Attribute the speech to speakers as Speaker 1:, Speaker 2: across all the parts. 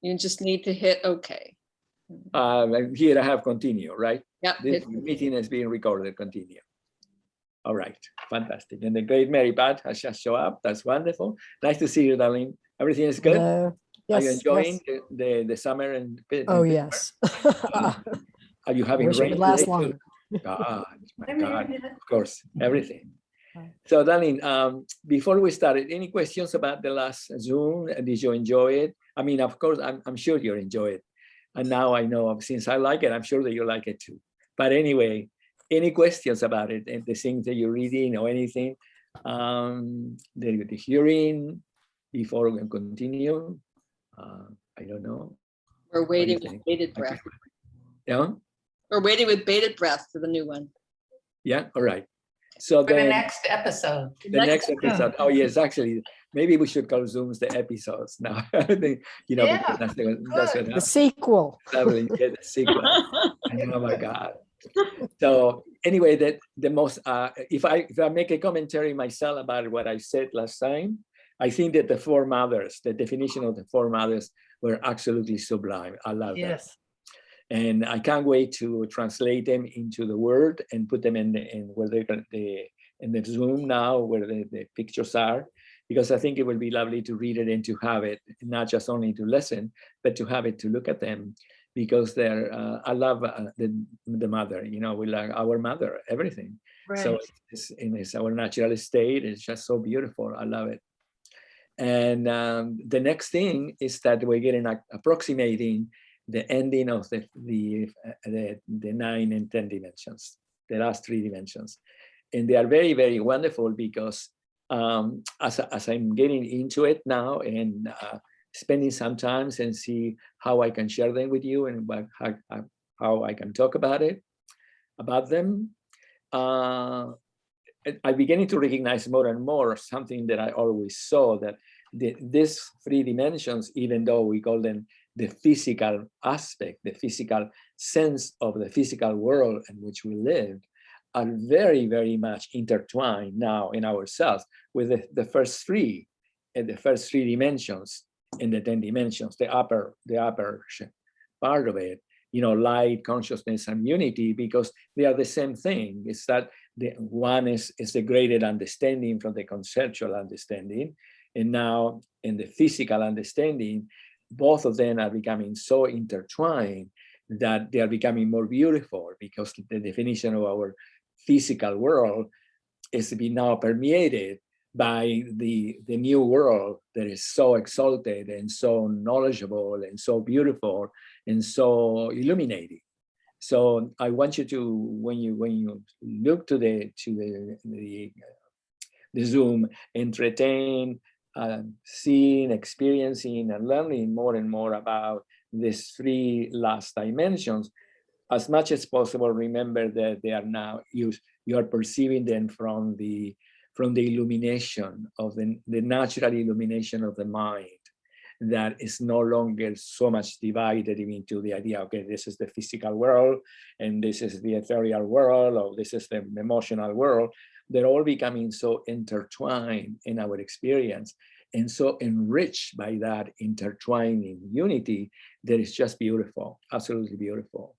Speaker 1: You just need to hit OK.
Speaker 2: Here I have continue, right?
Speaker 1: Yeah.
Speaker 2: This meeting is being recorded. Continue. All right, fantastic. And the great Mary Pat has just shown up. That's wonderful. Nice to see you, darling. Everything is good?
Speaker 3: Yes,
Speaker 2: are you enjoying the summer?
Speaker 3: Oh, yes.
Speaker 2: Are you having
Speaker 3: Wish it
Speaker 2: rain
Speaker 3: would last
Speaker 2: today?
Speaker 3: longer.
Speaker 2: God, my God, of course, everything. So, darling, before we started, any questions about the last Zoom? Did you enjoy it? I mean, of course, I'm sure you enjoy it. And now I know, since I like it, I'm sure that you like it too. But anyway, any questions about it and the things that you're reading or anything? The hearing, before we continue? I don't know.
Speaker 1: We're waiting with bated breath.
Speaker 2: Yeah?
Speaker 1: We're waiting with bated breath for the new one.
Speaker 2: Yeah, all right. So
Speaker 4: for
Speaker 2: then
Speaker 4: the next episode.
Speaker 2: The next episode. Oh yes, actually, maybe we should call Zooms the episodes now. You know,
Speaker 4: Yeah,
Speaker 2: because that's what
Speaker 3: The sequel.
Speaker 2: Probably get the sequel. Oh my God. So anyway, the most if I make a commentary myself about what I said last time, I think that the four mothers, the definition of the four mothers were absolutely sublime. I love that. And I can't wait to translate them into the Word and put them in where in the Zoom now, where the pictures are, because I think it would be lovely to read it and to have it, not just only to listen, but to have it to look at them, because they're. I love the mother. You know, we like our mother, everything.
Speaker 4: Right.
Speaker 2: So it's our natural state. It's just so beautiful. I love it. And the next thing is that we're getting approximating the ending of the 9 and 10 dimensions, the last 3 dimensions. And they are very, very wonderful because as I'm getting into it now and spending some time and see how I can share them with you and how I can talk about them, I'm beginning to recognize more and more something that I always saw, that these 3 dimensions, even though we call them the physical aspect, the physical sense of the physical world in which we live, are very, very much intertwined now in ourselves with the first 3, and the first 3 dimensions in the 10 dimensions, the upper part of it, you know, light, consciousness, and unity, because they are the same thing. It's that the one is the greater understanding from the conceptual understanding, and now in the physical understanding, both of them are becoming so intertwined that they are becoming more beautiful, because the definition of our physical world is to be now permeated by the new world that is so exalted and so knowledgeable and so beautiful and so illuminating. So I want you to, when you look to the Zoom, entertain, seeing, experiencing, and learning more and more about these 3 last dimensions. As much as possible, remember that they are now you are perceiving them from the illumination of the natural illumination of the mind, that is no longer so much divided into the idea, okay, this is the physical world, and this is the ethereal world, or this is the emotional world. They're all becoming so intertwined in our experience and so enriched by that intertwining unity that is just beautiful, absolutely beautiful.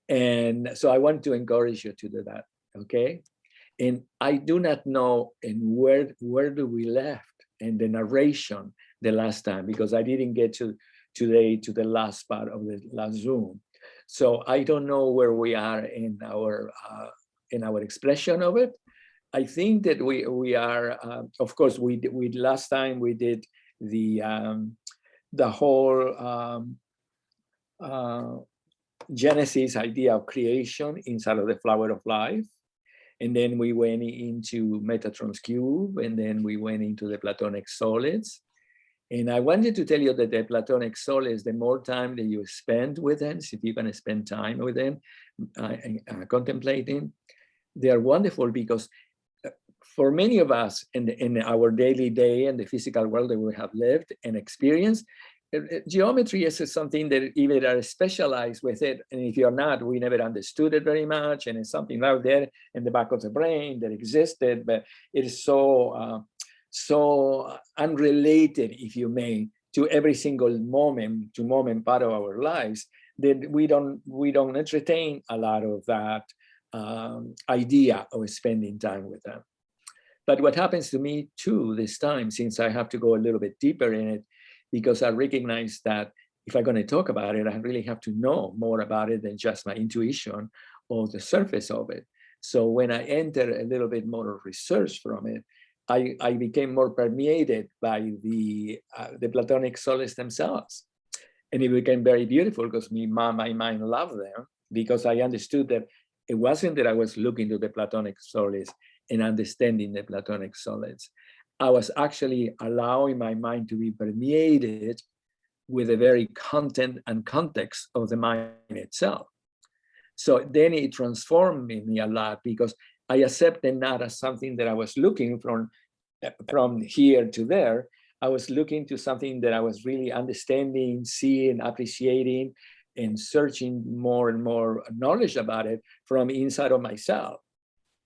Speaker 2: And so I want to encourage you to do that, okay? And I do not know where do we left in the narration the last time, because I didn't get to today to the last part of the last Zoom. So I don't know where we are in our expression of it. I think that we are, of course, we last time we did the whole Genesis idea of creation inside of the flower of life. And then we went into Metatron's cube, and then we went into the Platonic solids. And I wanted to tell you that the Platonic solids, the more time that you spend with them, if you're going to spend time with them, contemplating, they are wonderful, because for many of us in our daily day and the physical world that we have lived and experienced, geometry is something that even are specialized with it. And if you're not, we never understood it very much. And it's something out there in the back of the brain that existed, but it is so unrelated, if you may, to every single moment part of our lives, then we don't entertain a lot of that idea of spending time with them. But what happens to me too this time, since I have to go a little bit deeper in it, because I recognize that if I'm going to talk about it, I really have to know more about it than just my intuition or the surface of it. So when I enter a little bit more research from it, I became more permeated by the Platonic souls themselves. And it became very beautiful because my mind loved them, because I understood that it wasn't that I was looking to the Platonic souls and understanding the Platonic souls. I was actually allowing my mind to be permeated with the very content and context of the mind itself. So then it transformed me a lot, because I accepted not as something that I was looking from here to there. I was looking to something that I was really understanding, seeing, appreciating, and searching more and more knowledge about it from inside of myself.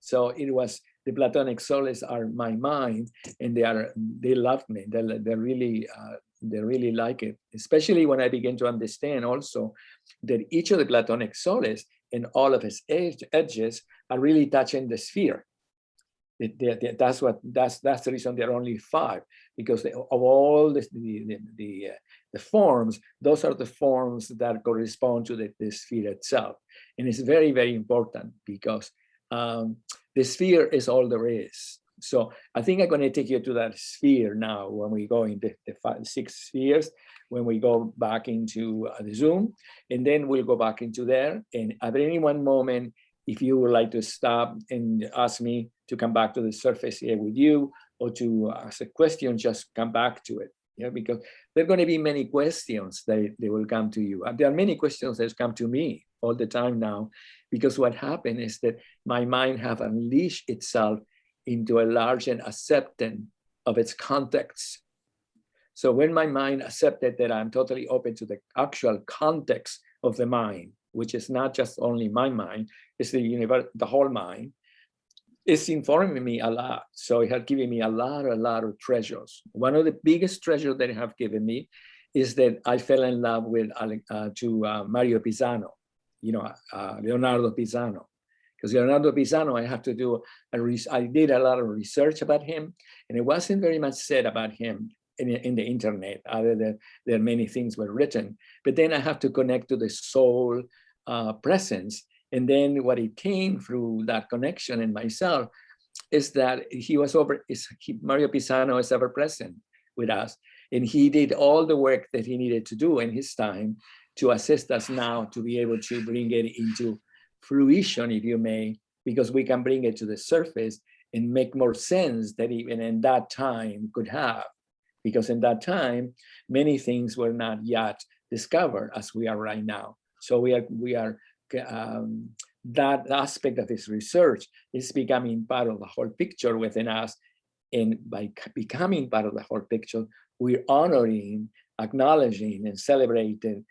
Speaker 2: So it was, the Platonic souls are my mind, and they love me. They really like it, especially when I begin to understand also that each of the Platonic souls and all of its edges are really touching the sphere. That's the reason there are only 5, because of all the forms, those are the forms that correspond to the sphere itself. And it's very, very important, because the sphere is all there is. So I think I'm going to take you to that sphere now when we go into the 6 spheres, when we go back into the Zoom, and then we'll go back into there. And at any one moment, if you would like to stop and ask me to come back to the surface here with you, or to ask a question, just come back to it. Yeah, because there are going to be many questions that they will come to you. There are many questions that come to me all the time now, because what happened is that my mind have unleashed itself into a large and acceptance of its context. So when my mind accepted that I'm totally open to the actual context of the mind, which is not just only my mind, it's the universe, the whole mind, it's informing me a lot. So it has given me a lot of treasures. One of the biggest treasures that it have given me is that I fell in love with Mario Pisano, Leonardo Pisano. Because Leonardo Pisano, I have to do I did a lot of research about him, and it wasn't very much said about him in the internet, other than there are many things were written. But then I have to connect to the soul presence. And then what it came through that connection in myself is that Mario Pisano is ever present with us. And he did all the work that he needed to do in his time to assist us now to be able to bring it into fruition, if you may, because we can bring it to the surface and make more sense than even in that time could have. Because in that time, many things were not yet discovered as we are right now. So we are that aspect of his research is becoming part of the whole picture within us. And by becoming part of the whole picture, we're honoring, acknowledging, and celebrating,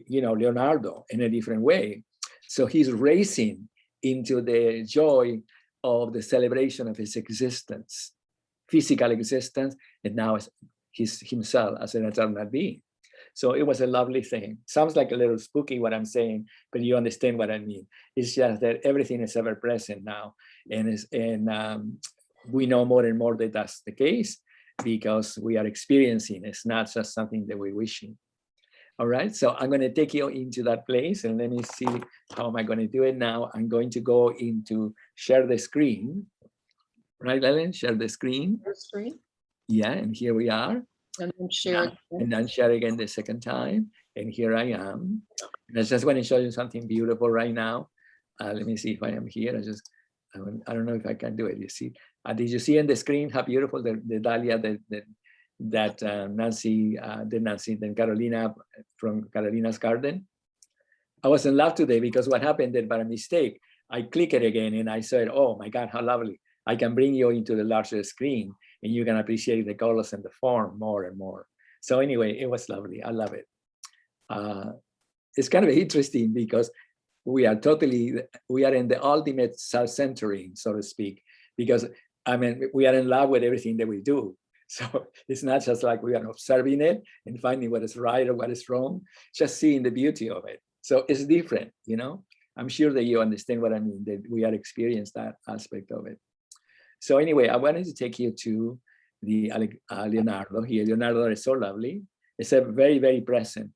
Speaker 2: Leonardo in a different way. So he's racing into the joy of the celebration of his existence, physical existence, and now he's himself as an eternal being. So it was a lovely thing. Sounds like a little spooky what I'm saying, but you understand what I mean. It's just that everything is ever present now. And we know more and more that that's the case, because we are experiencing. It's not just something that we're wishing. All right, so I'm going to take you into that place, and let me see how am I going to do it now. I'm going to go into share the screen. Right, Ellen? Share the screen.
Speaker 1: Screen.
Speaker 2: Yeah, and here we are.
Speaker 1: And then share it.
Speaker 2: And then share again the second time. And here I am. And I just want to show you something beautiful right now. Let me see if I am here. I don't know if I can do it. You see, did you see on the screen how beautiful the dahlia that Nancy, then Carolina from Carolina's garden? I was in love today because what happened that by mistake, I click it again and I said, oh my God, how lovely. I can bring you into the larger screen and you can appreciate the colors and the form more and more. So anyway, it was lovely. I love it. It's kind of interesting because we are in the ultimate self-centering, so to speak, because I mean, we are in love with everything that we do. So it's not just like we are observing it and finding what is right or what is wrong, just seeing the beauty of it. So it's different, you know. I'm sure that you understand what I mean, that we are experiencing that aspect of it. So anyway, I wanted to take you to the Leonardo here. Leonardo is so lovely. It's a very, very present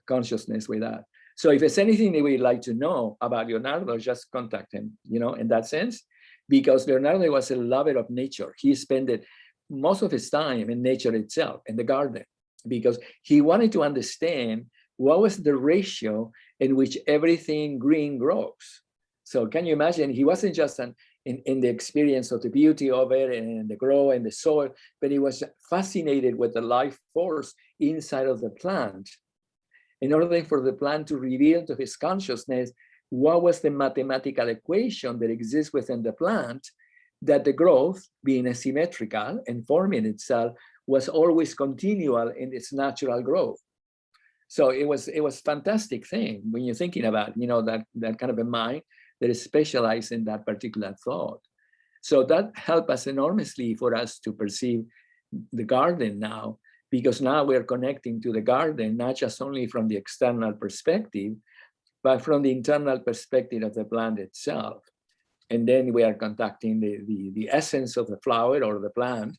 Speaker 2: consciousness with that. So if there's anything that we'd like to know about Leonardo, just contact him, you know, in that sense, because Leonardo was a lover of nature. He spent most of his time in nature itself, in the garden, because he wanted to understand what was the ratio in which everything green grows. So can you imagine, he wasn't just in the experience of the beauty of it and the grow and the soil, but he was fascinated with the life force inside of the plant. In order for the plant to reveal to his consciousness what was the mathematical equation that exists within the plant, that the growth, being asymmetrical and forming itself, was always continual in its natural growth. So it was fantastic thing when you're thinking about, you know, that kind of a mind that is specialized in that particular thought. So that helped us enormously for us to perceive the garden now, because now we're connecting to the garden, not just only from the external perspective, but from the internal perspective of the plant itself. And then we are contacting the essence of the flower or the plant.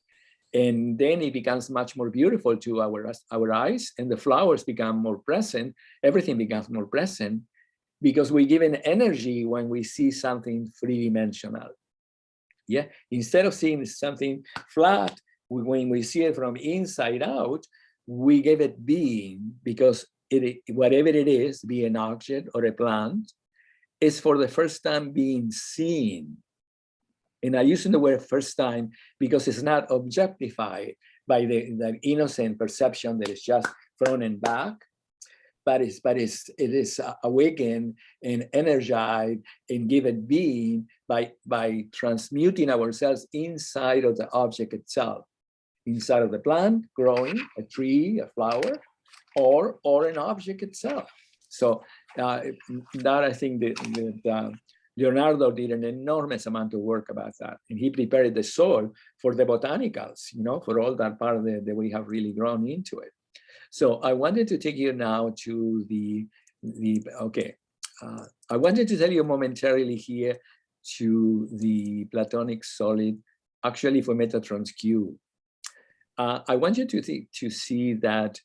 Speaker 2: And then it becomes much more beautiful to our eyes, and the flowers become more present. Everything becomes more present because we give an energy when we see something three-dimensional. Yeah, instead of seeing something flat, when we see it from inside out, we give it being, because whatever it is, be an object or a plant, is for the first time being seen. And I use the word first time because it's not objectified by the innocent perception that is just front and back, but it is awakened and energized and given being by transmuting ourselves inside of the object itself, inside of the plant growing, a tree, a flower, or an object itself. So that I think that Leonardo did an enormous amount of work about that, and he prepared the soil for the botanicals, you know, for all that part of that we have really grown into it. So I wanted to take you now to I wanted to tell you momentarily here to the Platonic solid, actually for Metatron's Q. I want you to see that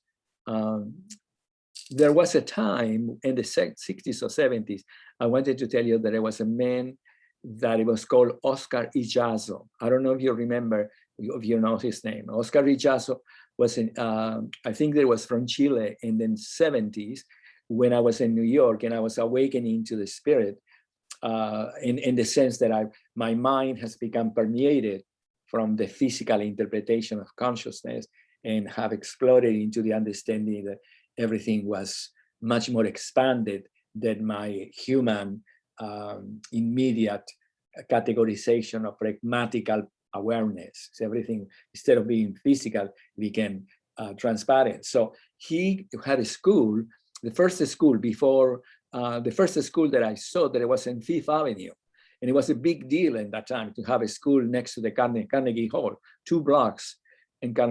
Speaker 2: there was a time in the 60s or 70s, I wanted to tell you that there was a man that it was called Oscar Ijazo. I don't know if you remember, if you know his name. Oscar Ijazo was I think that was from Chile in the 70s when I was in New York, and I was awakening to the spirit in the sense that my mind has become permeated from the physical interpretation of consciousness and have exploded into the understanding that everything was much more expanded than my human immediate categorization of pragmatical awareness. So everything, instead of being physical, became transparent. So he had a school, the first school that I saw, that it was in Fifth Avenue. And it was a big deal in that time to have a school next to the Carnegie Hall, 2 blocks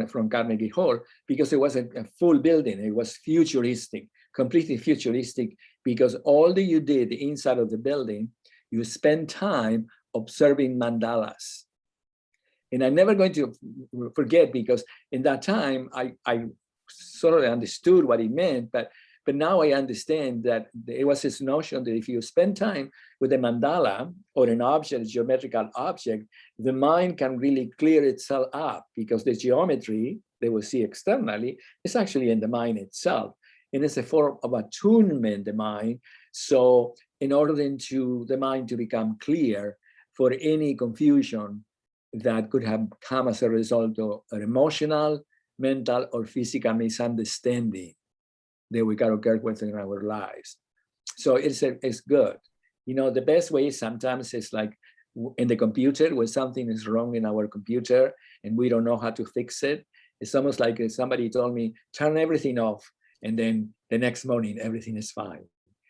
Speaker 2: from Carnegie Hall, because it was a full building. It was futuristic, completely futuristic, because all that you did inside of the building, you spend time observing mandalas. And I'm never going to forget, because in that time, I sort of understood what it meant, but now I understand that it was this notion that if you spend time with a mandala or an object, a geometrical object, the mind can really clear itself up, because the geometry they will see externally is actually in the mind itself. And it's a form of attunement, the mind. So in order to the mind to become clear for any confusion that could have come as a result of an emotional, mental, or physical misunderstanding that we got occur within our lives. So it's good. You know, the best way sometimes is like in the computer, when something is wrong in our computer and we don't know how to fix it. It's almost like somebody told me, turn everything off, and then the next morning, everything is fine.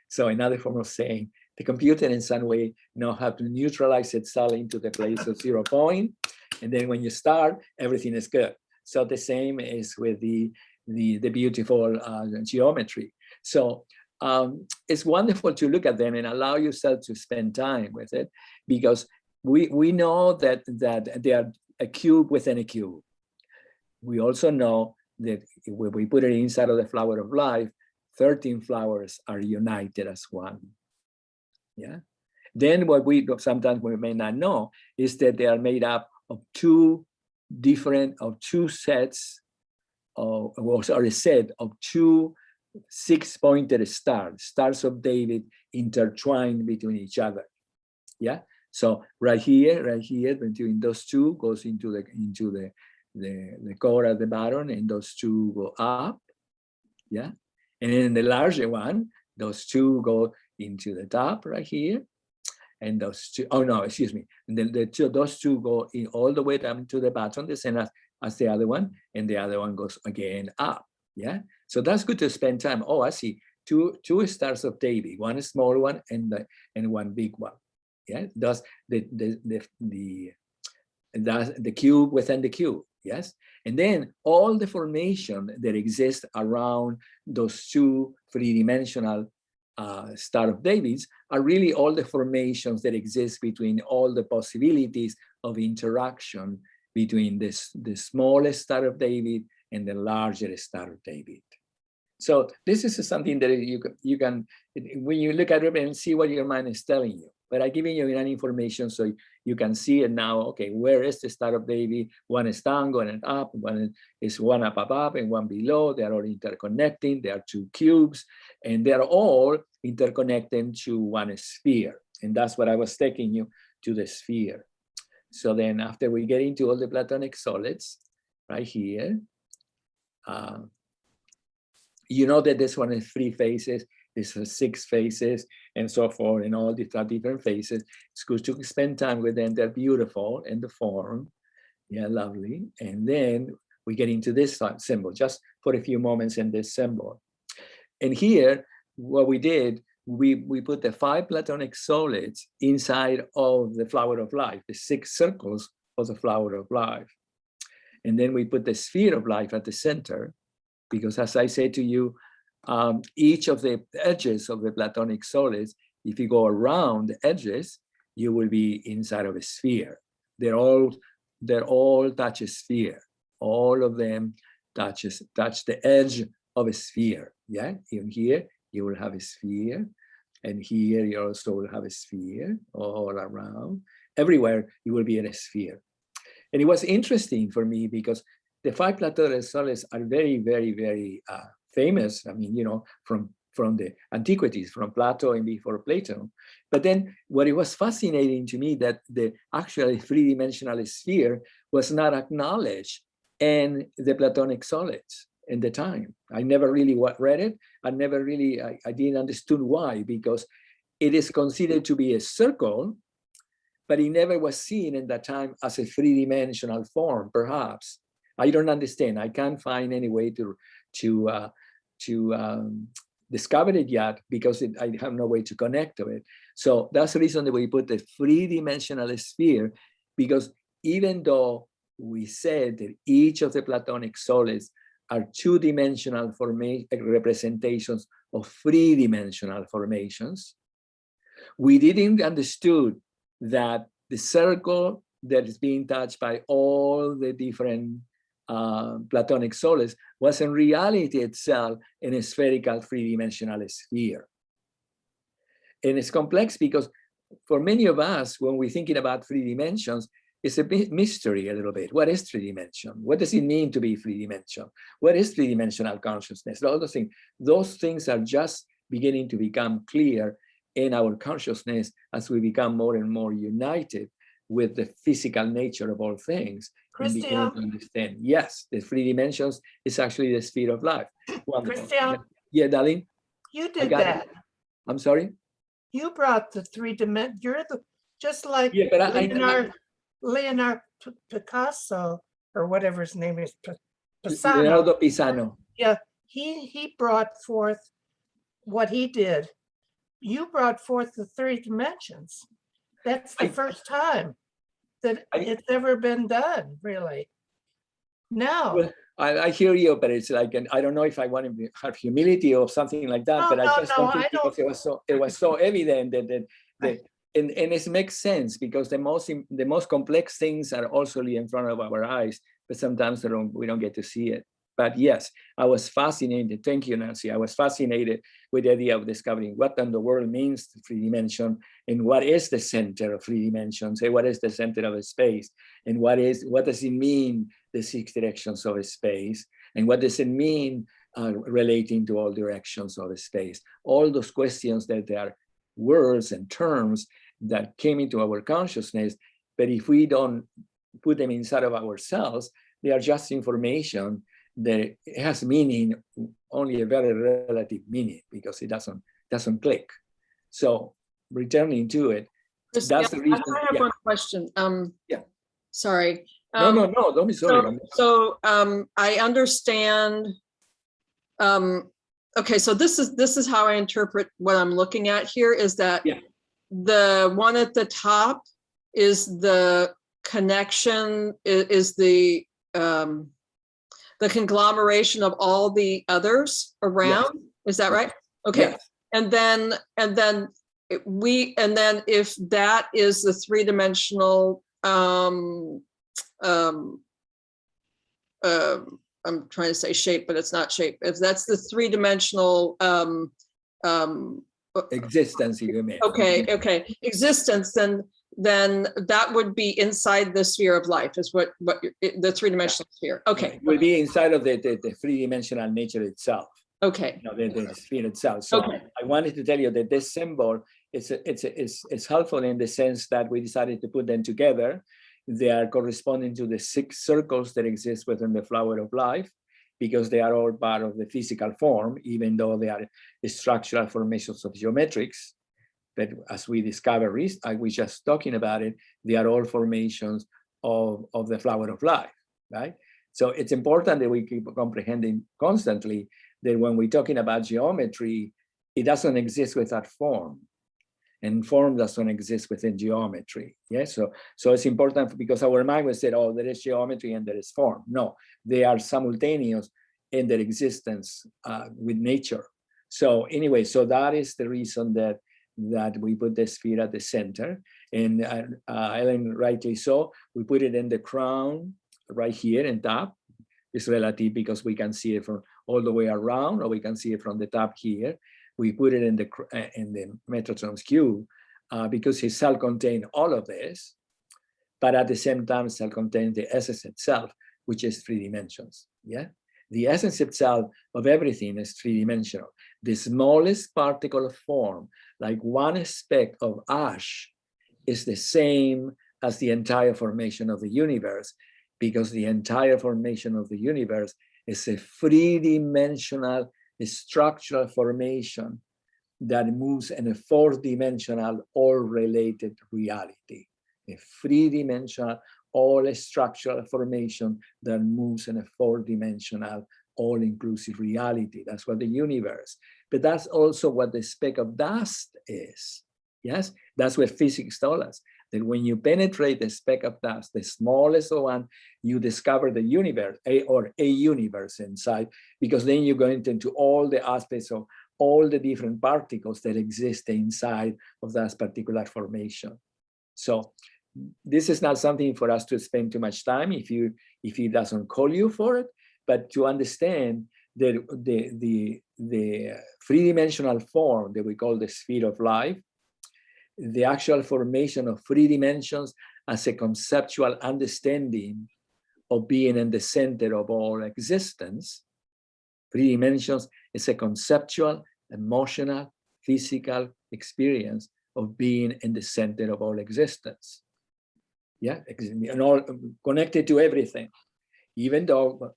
Speaker 2: So another form of saying, The computer in some way know how to neutralize itself into the place of 0 point. And then when you start, everything is good. So the same is with the beautiful geometry. So it's wonderful to look at them and allow yourself to spend time with it, because we know that they are a cube within a cube. We also know that when we put it inside of the flower of life, 13 flowers are united as one. Yeah. Then what we sometimes we may not know is that they are made up of two sets of, or a set of two 6-pointed stars of David intertwined between each other. Yeah. So right here, between those two goes into the core at the bottom, and those two go up. Yeah. And then the larger one, those two go into the top right here. And those two, oh no, excuse me. And then those two go in all the way down to the bottom, the same as the other one, and the other one goes again up. Yeah. So that's good to spend time. Oh, I see. Two stars of David, one small one and one big one. Yeah. That's the cube within the cube. Yes. And then all the formation that exists around those two three-dimensional Star of Davids are really all the formations that exist between all the possibilities of interaction between the smallest Star of David and the larger Star of David. So this is something that you can, when you look at it and see what your mind is telling you. But I'm giving you enough information so you can see it now. Okay, where is the Star of David? One is down, going up, one is one up above and one below. They are all interconnecting. There are two cubes, and they're all interconnected to one sphere. And that's what I was taking you to, the sphere. So then after we get into all the Platonic solids, right here, you know that this one is 3 phases. This is 6 phases, and so forth, and all these different phases. It's good to spend time with them. They're beautiful in the form. Yeah, lovely. And then we get into this symbol, just for a few moments in this symbol. And here, what we did, we put the 5 Platonic solids inside of the flower of life, the 6 circles of the flower of life. And then we put the sphere of life at the center, because as I say to you, each of the edges of the Platonic solids, if you go around the edges, you will be inside of a sphere. They're all touch a sphere. All of them touch the edge of a sphere. Yeah, even here you will have a sphere, and here you also will have a sphere all around. Everywhere you will be in a sphere. And it was interesting for me because the 5 Platonic solids are very, very, very famous. I mean, you know, from the antiquities, from Plato and before Plato. But then what it was fascinating to me that the actually 3-dimensional sphere was not acknowledged in the Platonic solids in the time. I never really read it. I never really, I didn't understand why, because it is considered to be a circle, but it never was seen in that time as a 3-dimensional form, perhaps. I don't understand. I can't find any way to discover it yet, because I have no way to connect to it. So that's the reason that we put the 3-dimensional sphere, because even though we said that each of the Platonic solids are 2-dimensional representations of 3-dimensional formations, we didn't understood that the circle that is being touched by all the different Platonic solids was in reality itself in a spherical 3-dimensional sphere. And it's complex because for many of us, when we're thinking about 3 dimensions, it's a bit mystery a little bit. What is 3-dimension? What does it mean to be 3-dimensional? What is 3-dimensional consciousness? All those things are just beginning to become clear in our consciousness as we become more and more united with the physical nature of all things.
Speaker 4: Christian,
Speaker 2: to understand, yes, the 3 dimensions is actually the sphere of life. Wonderful.
Speaker 4: Christian,
Speaker 2: Yeah, darling.
Speaker 4: you did that.
Speaker 2: I'm sorry.
Speaker 4: You brought the 3 dimensions. You're just like Leonardo Picasso, or whatever his name is, Pisano.
Speaker 2: Leonardo Pisano.
Speaker 4: Yeah, he brought forth what he did you brought forth the three dimensions. That's the first time that it's ever been done, really. No.
Speaker 2: Well, I hear you, but it's like, and I don't know if I want to have humility or something like that,
Speaker 4: No,
Speaker 2: but I
Speaker 4: no,
Speaker 2: just
Speaker 4: no,
Speaker 2: wanted,
Speaker 4: I don't.
Speaker 2: because it was so evident that and it makes sense because the most complex things are also in front of our eyes, but sometimes we don't get to see it. But yes, I was fascinated. Thank you, Nancy. I was fascinated with the idea of discovering what in the world means three dimension and what is the center of three dimensions, and what is the center of a space, and what does it mean, the six directions of a space, and what does it mean relating to all directions of a space. All those questions that there are words and terms that came into our consciousness, but if we don't put them inside of ourselves, they are just information that has meaning, only a very relative meaning, because it doesn't click. So returning to it, that's the reason.
Speaker 1: I have one question.
Speaker 2: Yeah.
Speaker 1: Sorry.
Speaker 2: No, don't be sorry.
Speaker 1: So I understand. Okay, so this is how I interpret what I'm looking at here, is that the one at the top is the connection, is the conglomeration of all the others around. Yes. Is that right? Okay. Yes. And then if that is the three-dimensional, I'm trying to say shape, but it's not shape. If that's the three-dimensional
Speaker 2: existence, you mean.
Speaker 1: Okay. Existence, then that would be inside the sphere of life, is what the three-dimensional sphere. Okay.
Speaker 2: It will be inside of the three-dimensional nature itself.
Speaker 1: Okay.
Speaker 2: The sphere itself. So okay. I wanted to tell you that this symbol it's helpful in the sense that we decided to put them together. They are corresponding to the 6 circles that exist within the flower of life, because they are all part of the physical form, even though they are structural formations of geometrics. But as we discovered, I was just talking about it, they are all formations of the flower of life, right? So it's important that we keep comprehending constantly that when we're talking about geometry, it doesn't exist without form, and form doesn't exist within geometry. Yeah, so it's important, because our mind will say, oh, there is geometry and there is form. No, they are simultaneous in their existence with nature. So anyway, so that is the reason that we put the sphere at the center. And Ellen, rightly so, we put it in the crown right here in top. It's relative because we can see it from all the way around, or we can see it from the top here. We put it in the Metatron's cube because his cell contains all of this, but at the same time, cell contains the essence itself, which is 3 dimensions. Yeah, the essence itself of everything is 3-dimensional. The smallest particle of form, like one speck of ash, is the same as the entire formation of the universe, because the entire formation of the universe is a 3-dimensional structural formation that moves in a 4-dimensional, all-related reality. A 3-dimensional, all-structural formation that moves in a 4-dimensional, all-inclusive reality. That's what the universe. But that's also what the speck of dust is. Yes, that's what physics told us. That when you penetrate the speck of dust, the smallest one, you discover the universe, a universe inside, because then you go into all the aspects of all the different particles that exist inside of that particular formation. So this is not something for us to spend too much time if it doesn't call you for it, but to understand that the 3-dimensional form that we call the sphere of life, the actual formation of 3 dimensions as a conceptual understanding of being in the center of all existence. 3 dimensions is a conceptual, emotional, physical experience of being in the center of all existence. Yeah, and all connected to everything, even though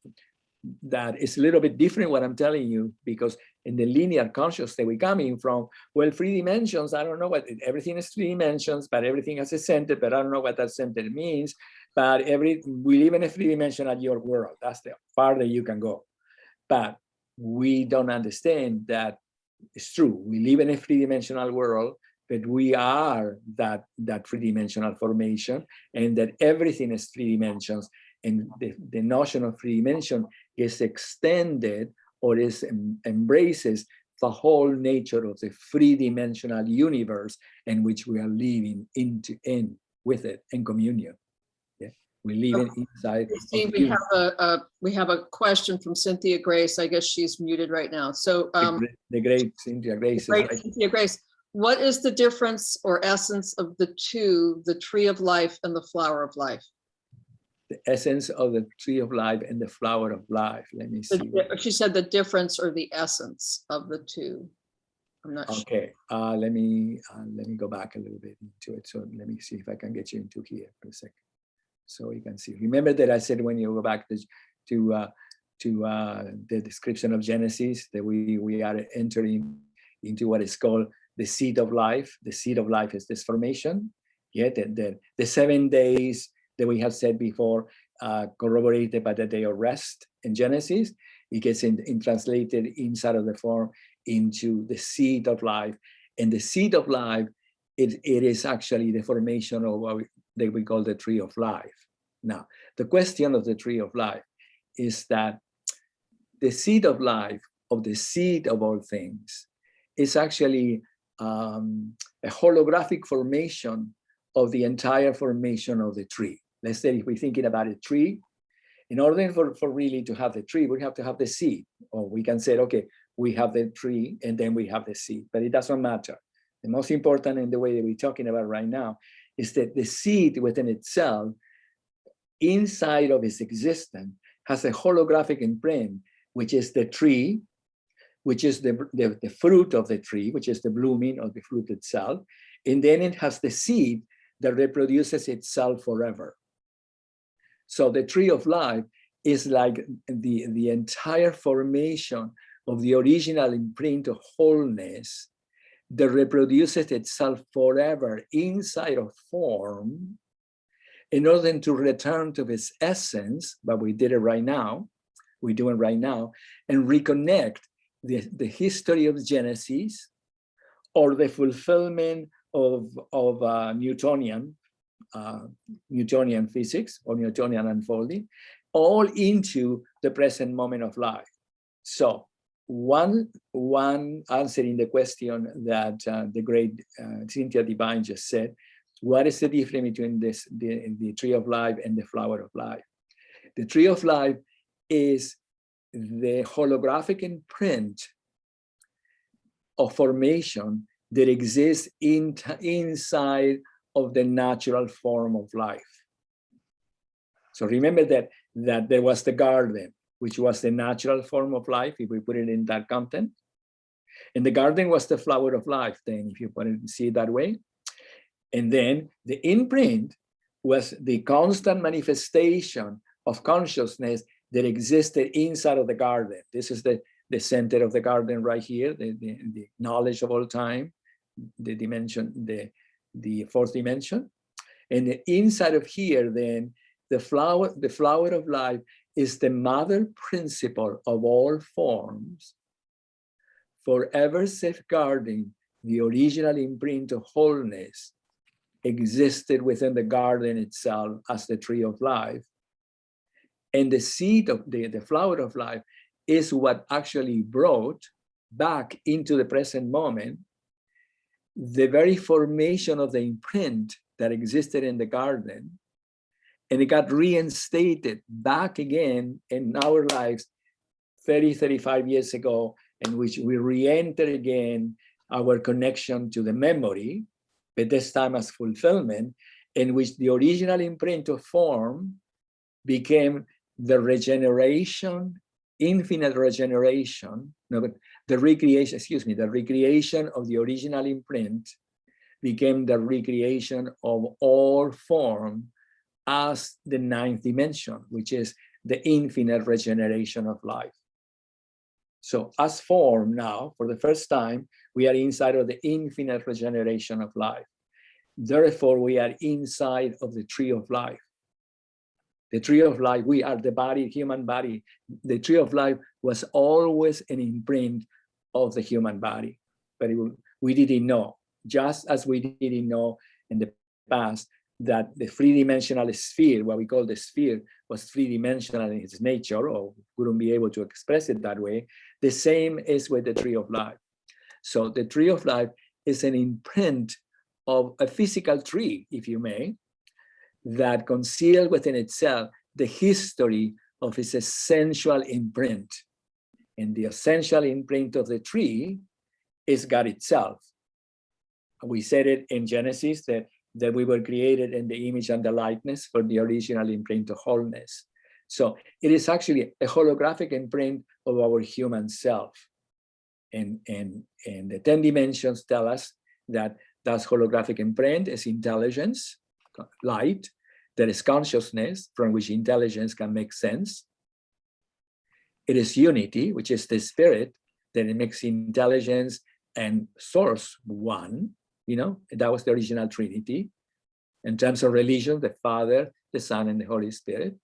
Speaker 2: that is a little bit different what I'm telling you, because in the linear consciousness that we're coming from, well, 3 dimensions, I don't know what, everything is 3 dimensions, but everything has a center, but I don't know what that center means. But we live in a 3-dimensional your world. That's the far that you can go. But we don't understand that It's true. We live in a three-dimensional world, but we are that three-dimensional formation, and that everything is three dimensions. And the notion of three dimension is extended, or embraces the whole nature of the three-dimensional universe in which we are living with it in communion. Yeah, we live inside.
Speaker 1: We have a question from Cynthia Grace. I guess she's muted right now. So
Speaker 2: the great Cynthia Grace.
Speaker 1: Cynthia Grace, what is the difference or essence of the two, the tree of life and the flower of life?
Speaker 2: The essence of the tree of life and the flower of life. Let me see.
Speaker 1: She said the difference or the essence of the two. I'm not sure.
Speaker 2: Okay, let me go back a little bit into it. So let me see if I can get you into here for a second, so you can see. Remember that I said when you go back to the description of Genesis, that we are entering into what is called the seed of life. The seed of life is this formation. Yeah, the 7 days that we have said before, corroborated by the day of rest in Genesis, it gets translated inside of the form into the seed of life. And the seed of life, it is actually the formation of what we call the tree of life. Now, the question of the tree of life is that the seed of life, of the seed of all things, is actually a holographic formation of the entire formation of the tree. Let's say if we're thinking about a tree, in order for really to have the tree, we have to have the seed. Or we can say, okay, we have the tree and then we have the seed, but it doesn't matter. The most important in the way that we're talking about right now is that the seed within itself, inside of its existence, has a holographic imprint, which is the tree, which is the fruit of the tree, which is the blooming of the fruit itself. And then it has the seed that reproduces itself forever. So the tree of life is like the entire formation of the original imprint of wholeness that reproduces itself forever inside of form, in order to return to its essence. But we did it right now, we're doing right now, and reconnect the history of Genesis, or the fulfillment of Newtonian physics or Newtonian unfolding, all into the present moment of life. So one answering the question that the great Cynthia Divine just said, what is the difference between the tree of life and the flower of life? The tree of life is the holographic imprint of formation that exists inside of the natural form of life. So remember that there was the garden, which was the natural form of life, if we put it in that content. And the garden was the flower of life, then, if you see it that way. And then the imprint was the constant manifestation of consciousness that existed inside of the garden. This is the center of the garden right here, the knowledge of all time, the dimension, the fourth dimension. And the inside of here, then, the flower of life is the mother principle of all forms, forever safeguarding the original imprint of wholeness existed within the garden itself as the tree of life. And the seed of the flower of life is what actually brought back into the present moment the very formation of the imprint that existed in the garden, and it got reinstated back again in our lives 35 years ago, in which we re-enter again our connection to the memory, but this time as fulfillment, in which the original imprint of form became the regeneration, infinite regeneration, the recreation of the original imprint became the recreation of all form as the ninth dimension, which is the infinite regeneration of life. So as form now, for the first time, we are inside of the infinite regeneration of life. Therefore, we are inside of the tree of life. The tree of life, we are the body, human body. The tree of life was always an imprint of the human body. But we didn't know, just as we didn't know in the past that the three-dimensional sphere, what we call the sphere, was three-dimensional in its nature, or wouldn't be able to express it that way. The same is with the tree of life. So the tree of life is an imprint of a physical tree, if you may, that conceals within itself the history of its essential imprint. And the essential imprint of the tree is God itself. We said it in Genesis that we were created in the image and the likeness for the original imprint of wholeness. So it is actually a holographic imprint of our human self. And the 10 dimensions tell us that that holographic imprint is intelligence, light, there is consciousness from which intelligence can make sense. It is unity, which is the spirit that it makes intelligence and source one. You know, that was the original Trinity. In terms of religion, the Father, the Son, and the Holy Spirit.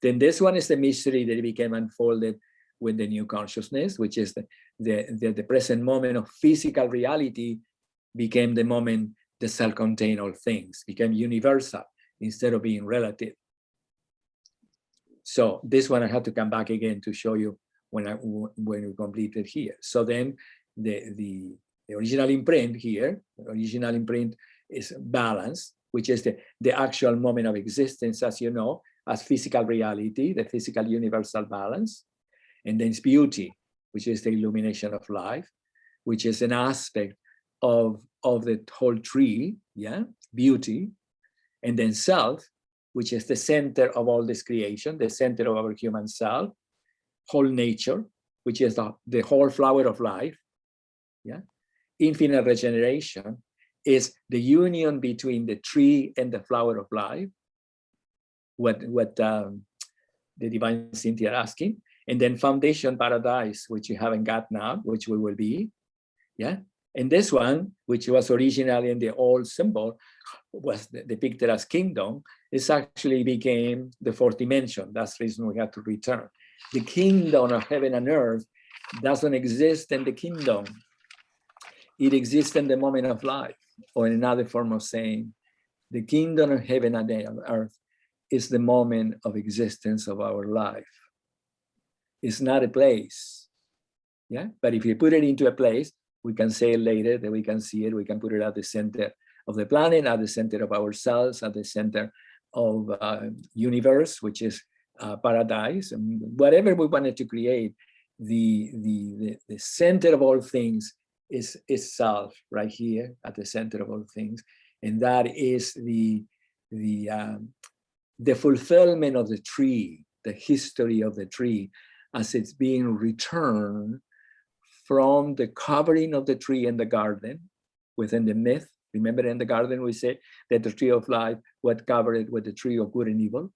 Speaker 2: Then this one is the mystery that became unfolded with the new consciousness, which is the present moment of physical reality became the moment the self-contained all things, became universal instead of being relative. So this one I have to come back again to show you when we completed here. So then the original imprint here, the original imprint is balance, which is the actual moment of existence, as you know, as physical reality, the physical universal balance. And then it's beauty, which is the illumination of life, which is an aspect of the whole tree, yeah, beauty. And then self, which is the center of all this creation, the center of our human self, whole nature, which is the whole flower of life, yeah. Infinite regeneration is the union between the tree and the flower of life, what the divine Cynthia asking. And then foundation paradise, which you haven't got now, which we will be, yeah. And this one, which was originally in the old symbol, was depicted as kingdom, this actually became the fourth dimension. That's the reason we have to return. The kingdom of heaven and earth doesn't exist in the kingdom. It exists in the moment of life, or in another form of saying, the kingdom of heaven and earth is the moment of existence of our life. It's not a place, yeah? But if you put it into a place, we can say it later, that we can see it, we can put it at the center of the planet, at the center of ourselves, at the center of universe, which is paradise, and whatever we wanted to create, the center of all things is self, right here at the center of all things. And that is the fulfillment of the tree, the history of the tree, as it's being returned from the covering of the tree in the garden, within the myth. Remember, in the garden we said that the tree of life was covered with the tree of good and evil.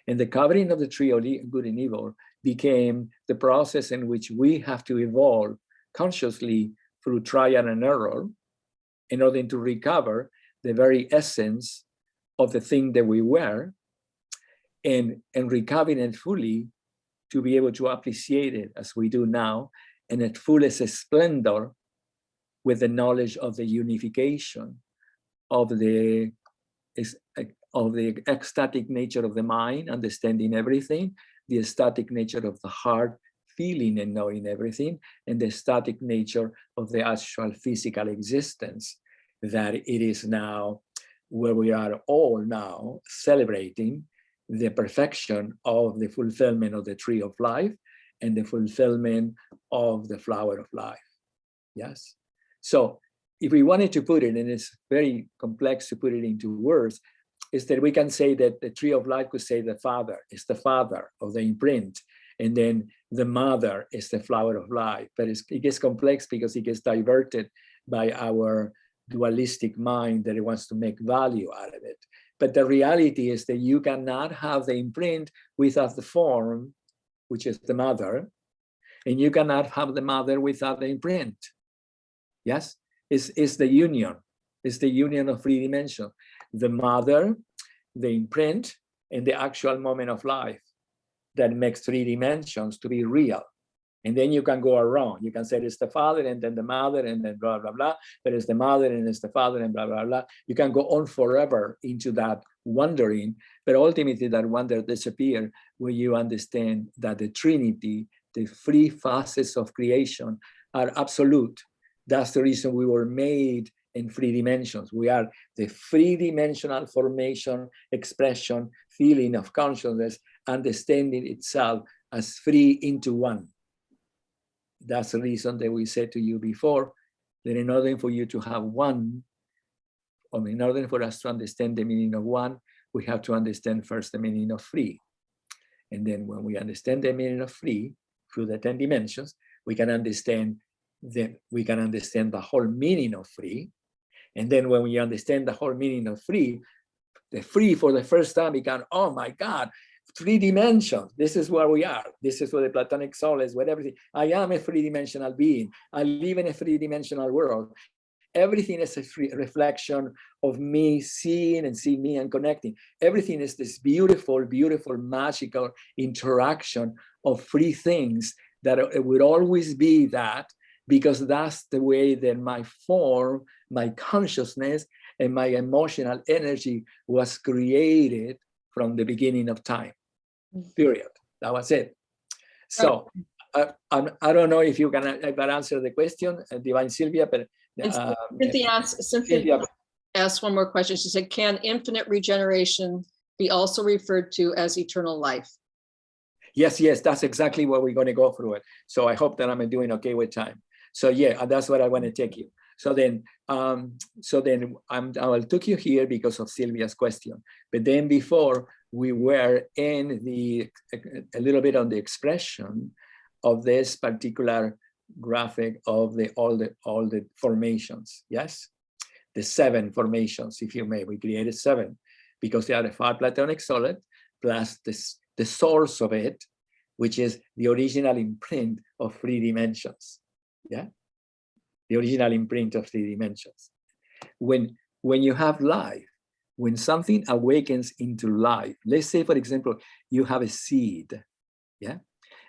Speaker 2: And the covering of the tree of good and evil became the process in which we have to evolve consciously through trial and error in order to recover the very essence of the thing that we were, and recovering it fully to be able to appreciate it as we do now in its fullest splendor, with the knowledge of the unification of the ecstatic nature of the mind, understanding everything, the ecstatic nature of the heart, feeling and knowing everything, and the static nature of the actual physical existence, that it is now where we are all now celebrating the perfection of the fulfillment of the tree of life and the fulfillment of the flower of life. Yes. So if we wanted to put it, and it's very complex to put it into words, is that we can say that the tree of life could say the father is the father of the imprint, and then the mother is the flower of life. But it gets complex because it gets diverted by our dualistic mind that it wants to make value out of it. But the reality is that you cannot have the imprint without the form, which is the mother, and you cannot have the mother without the imprint. Yes, it's the union. It's the union of three dimensions: the mother, the imprint, and the actual moment of life that makes three dimensions to be real. And then you can go around. You can say it's the father and then the mother and then blah, blah, blah. But it's the mother and it's the father and blah, blah, blah. You can go on forever into that wondering, but ultimately that wonder disappears when you understand that the Trinity, the three facets of creation are absolute. That's the reason we were made in 3 dimensions. We are the 3-dimensional formation, expression, feeling of consciousness, understanding itself as 3 into 1. That's the reason that we said to you before that in order for you to have one, or in order for us to understand the meaning of one, we have to understand first the meaning of 3. And then when we understand the meaning of 3 through the 10 dimensions, we can understand the whole meaning of 3. And then when we understand the whole meaning of 3, the 3 for the first time become, oh my God, 3 dimensions. This is where we are. This is where the Platonic soul is, with everything. I am a 3-dimensional being. I live in a 3-dimensional world. Everything is a reflection of me seeing me and connecting. Everything is this beautiful, beautiful, magical interaction of 3 things that it would always be that, because that's the way that my form, my consciousness, and my emotional energy was created from the beginning of time. Period. That was it. So I don't know if you can answer the question, Divine Sylvia, but
Speaker 1: Cynthia asked one more question. She said, can infinite regeneration be also referred to as eternal life?
Speaker 2: Yes, that's exactly what we're going to go through it. So I hope that I'm doing okay with time. So yeah, that's what I want to take you. So then I will take you here because of Sylvia's question. But then before we were in a little bit on the expression of this particular graphic of all the formations. Yes, the 7 formations, if you may. We created 7 because they are a 5 Platonic solid plus the source of it, which is the original imprint of 3 dimensions. Yeah, the original imprint of 3 dimensions. When you have life, when something awakens into life, let's say, for example, you have a seed, yeah,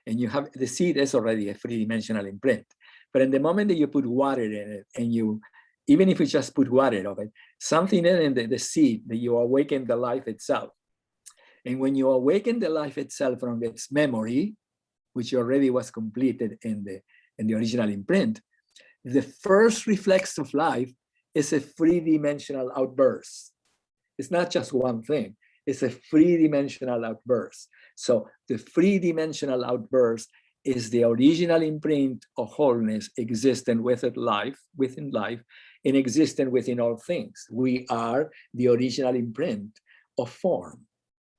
Speaker 2: and you have the seed is already a 3-dimensional imprint. But in the moment that you put water in it, and even if you just put water of it, something in the seed that you awaken the life itself. And when you awaken the life itself from its memory, which already was completed in the original imprint, the first reflex of life is a 3-dimensional outburst. It's not just one thing, it's a 3-dimensional outburst. So the 3-dimensional outburst is the original imprint of wholeness existent within life, and existent within all things. We are the original imprint of form,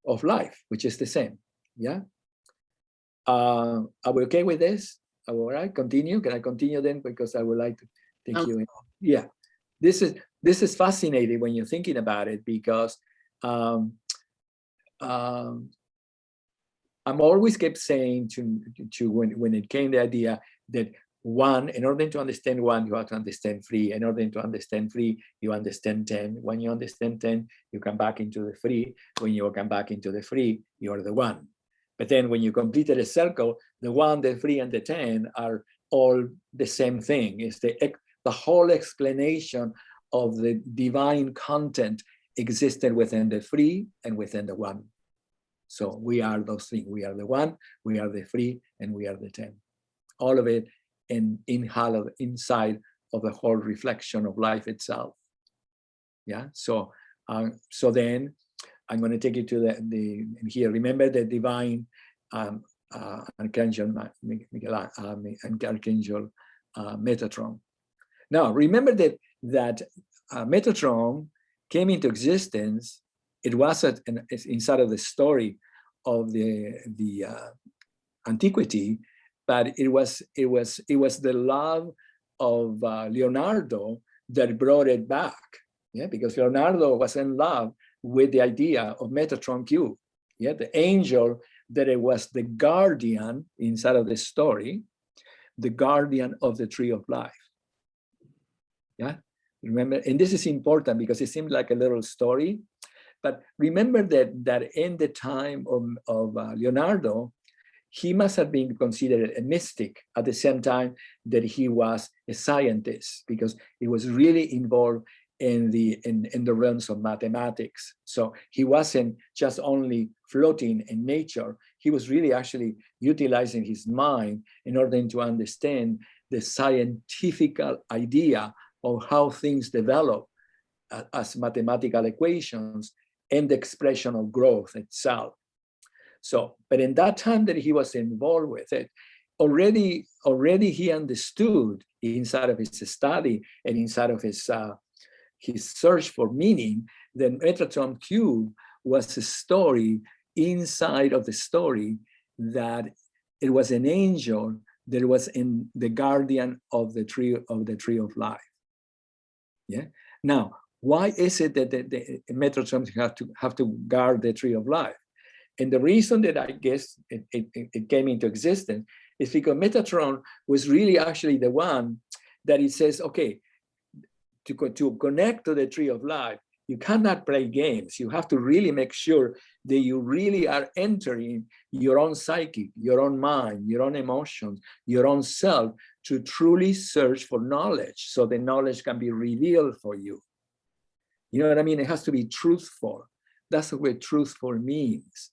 Speaker 2: of life, which is the same. Yeah. Are we okay with this? All right, continue. Can I continue then? Because I would like to take you in. Yeah, this is fascinating when you're thinking about it, because I'm always kept saying to when it came the idea that one, in order to understand one, you have to understand 3. In order to understand 3, you understand 10. When you understand 10, you come back into the 3. When you come back into the 3, you're the 1. But then when you completed a circle, the 1, the 3, and the 10 are all the same thing. It's the whole explanation of the divine content existed within the 3 and within the 1. So we are those things. We are the 1, we are the 3, and we are the 10. All of it inside of the whole reflection of life itself. Yeah. So then I'm going to take you to the here. Remember the divine archangel Metatron. Now remember that Metatron came into existence. It was inside of the story of the antiquity, but it was the love of Leonardo that brought it back. Yeah, because Leonardo was in love with the idea of Metatron Q. Yeah, the angel that it was the guardian inside of the story, the guardian of the tree of life. Yeah, remember, and this is important because it seems like a little story, but remember that in the time of Leonardo, he must have been considered a mystic at the same time that he was a scientist, because he was really involved in the realms of mathematics. So he wasn't just only floating in nature, he was really actually utilizing his mind in order to understand the scientific idea of how things develop as mathematical equations and the expression of growth itself. So, but in that time that he was involved with it, already he understood inside of his study and inside of his search for meaning that Metatron Cube was a story inside of the story, that it was an angel that was in the guardian of the tree of life. Yeah. Now, why is it that the Metatrons have to guard the tree of life? And the reason that I guess it came into existence is because Metatron was really actually the one that it says, okay, to connect to the tree of life, you cannot play games. You have to really make sure that you really are entering your own psyche, your own mind, your own emotions, your own self, to truly search for knowledge, so the knowledge can be revealed for you. You know what I mean? It has to be truthful. That's what truthful means.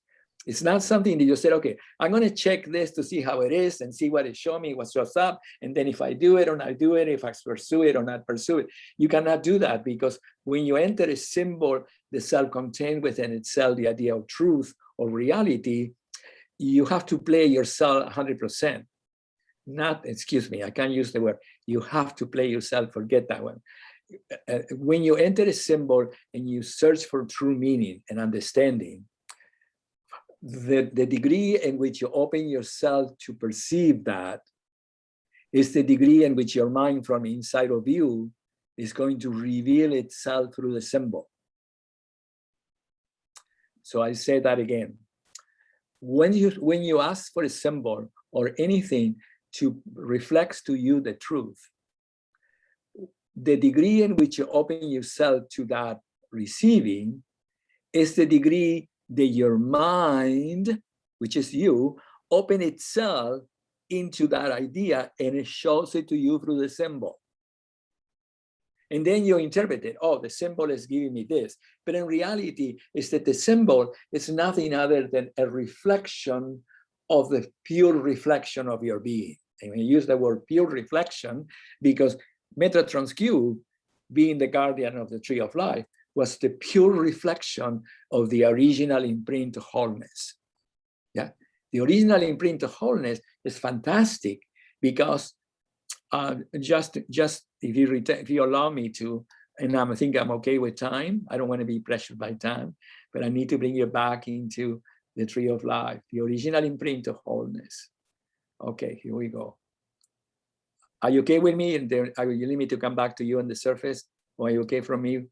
Speaker 2: It's not something that you said, okay, I'm going to check this to see how it is and see what it shows me, what shows up. And then if I do it or not do it, if I pursue it or not pursue it, you cannot do that, because when you enter a symbol, the self-contained within itself, the idea of truth or reality, you have to play yourself 100%. Not, excuse me, I can't use the word. You have to play yourself, forget that one. When you enter a symbol and you search for true meaning and understanding, the degree in which you open yourself to perceive that is the degree in which your mind from inside of you is going to reveal itself through the symbol. So I say that again. When you ask for a symbol or anything to reflect to you the truth, the degree in which you open yourself to that receiving is the degree that your mind, which is you, open itself into that idea, and it shows it to you through the symbol. And then you interpret it, oh, the symbol is giving me this. But in reality, it's that the symbol is nothing other than a reflection of the pure reflection of your being. And we use the word pure reflection because Metatron's Cube, being the guardian of the tree of life, was the pure reflection of the original imprint of wholeness. Yeah, the original imprint of wholeness is fantastic because just if you allow me to, and I think I'm okay with time. I don't want to be pressured by time, but I need to bring you back into the tree of life, the original imprint of wholeness. Okay, here we go. Are you okay with me? And there, are you need me to come back to you on the surface? Or are you okay from me?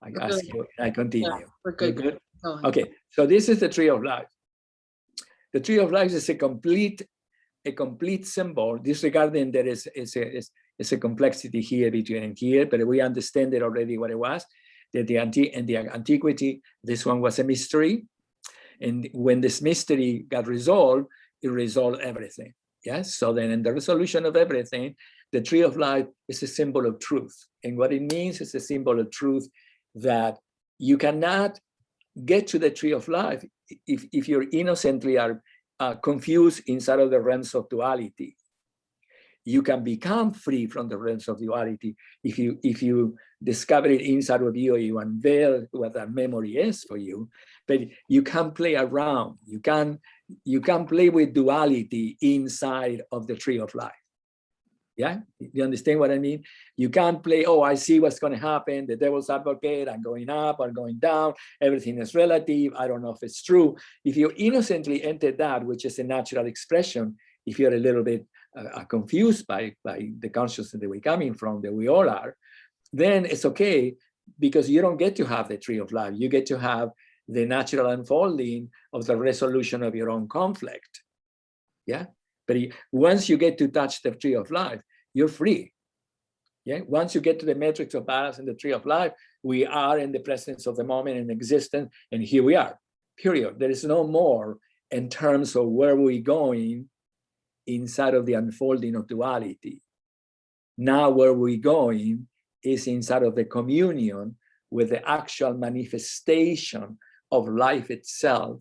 Speaker 2: I ask you, I continue.
Speaker 1: Yeah, we're good.
Speaker 2: Good? Okay, so this is the tree of life. The tree of life is a complete symbol, disregarding there is a complexity here between and here, but we understand it already what it was. That in the antiquity, this one was a mystery. And when this mystery got resolved, it resolved everything. Yes, so then in the resolution of everything, the tree of life is a symbol of truth. And what it means is a symbol of truth that you cannot get to the tree of life if you innocently are confused inside of the realms of duality. You can become free from the realms of duality if you discover it inside of you, or you unveil what that memory is for you. But you can play around. You can play with duality inside of the tree of life. Yeah, you understand what I mean? You can't play, oh, I see what's going to happen. The devil's advocate, I'm going up, I'm going down. Everything is relative. I don't know if it's true. If you innocently enter that, which is a natural expression, if you're a little bit confused by the consciousness that we're coming from, that we all are, then it's okay, because you don't get to have the tree of life. You get to have the natural unfolding of the resolution of your own conflict. Yeah. But once you get to touch the tree of life, you're free. Yeah. Once you get to the matrix of balance in the tree of life, we are in the presence of the moment in existence, and here we are. Period. There is no more in terms of where we're going inside of the unfolding of duality. Now where we're going is inside of the communion with the actual manifestation of life itself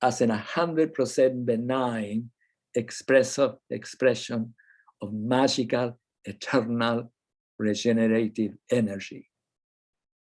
Speaker 2: as an 100% benign expression of magical, eternal, regenerative energy.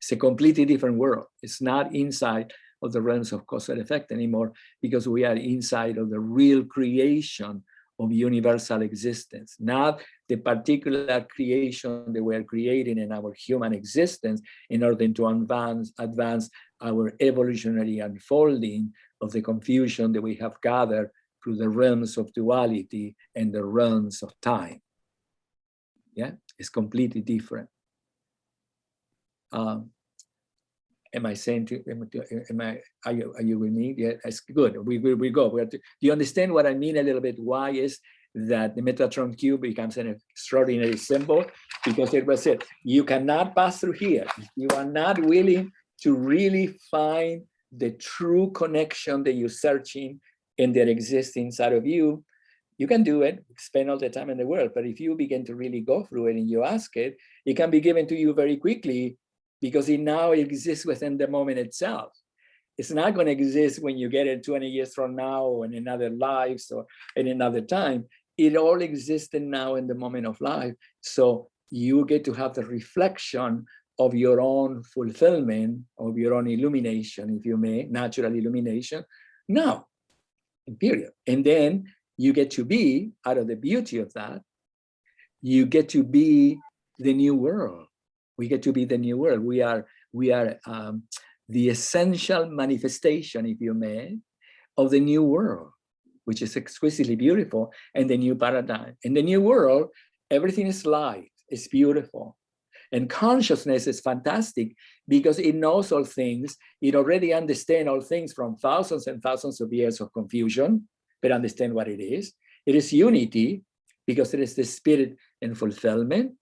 Speaker 2: It's a completely different world. It's not inside of the realms of cause and effect anymore, because we are inside of the real creation of universal existence, not the particular creation that we're creating in our human existence in order to advance our evolutionary unfolding of the confusion that we have gathered through the realms of duality and the realms of time. Yeah, it's completely different. Am I saying to, are you with me? Yeah, it's good. We go. Do you understand what I mean a little bit? Why is that the Metatron cube becomes an extraordinary symbol? Because it was said, you cannot pass through here. You are not willing to really find the true connection that you're searching and that exists inside of you. You can do it, spend all the time in the world, but if you begin to really go through it and you ask it, it can be given to you very quickly, because it now exists within the moment itself. It's not going to exist when you get it 20 years from now or in another lives or in another time. It all exists now in the moment of life. So you get to have the reflection of your own fulfillment, of your own illumination, if you may, natural illumination, now, period. And then you get to be, out of the beauty of that, you get to be the new world. We get to be the new world. We are the essential manifestation, if you may, of the new world, which is exquisitely beautiful, and the new paradigm. In the new world, everything is light, it's beautiful. And consciousness is fantastic because it knows all things. It already understands all things from thousands and thousands of years of confusion, but understand what it is. It is unity because it is the spirit and fulfillment.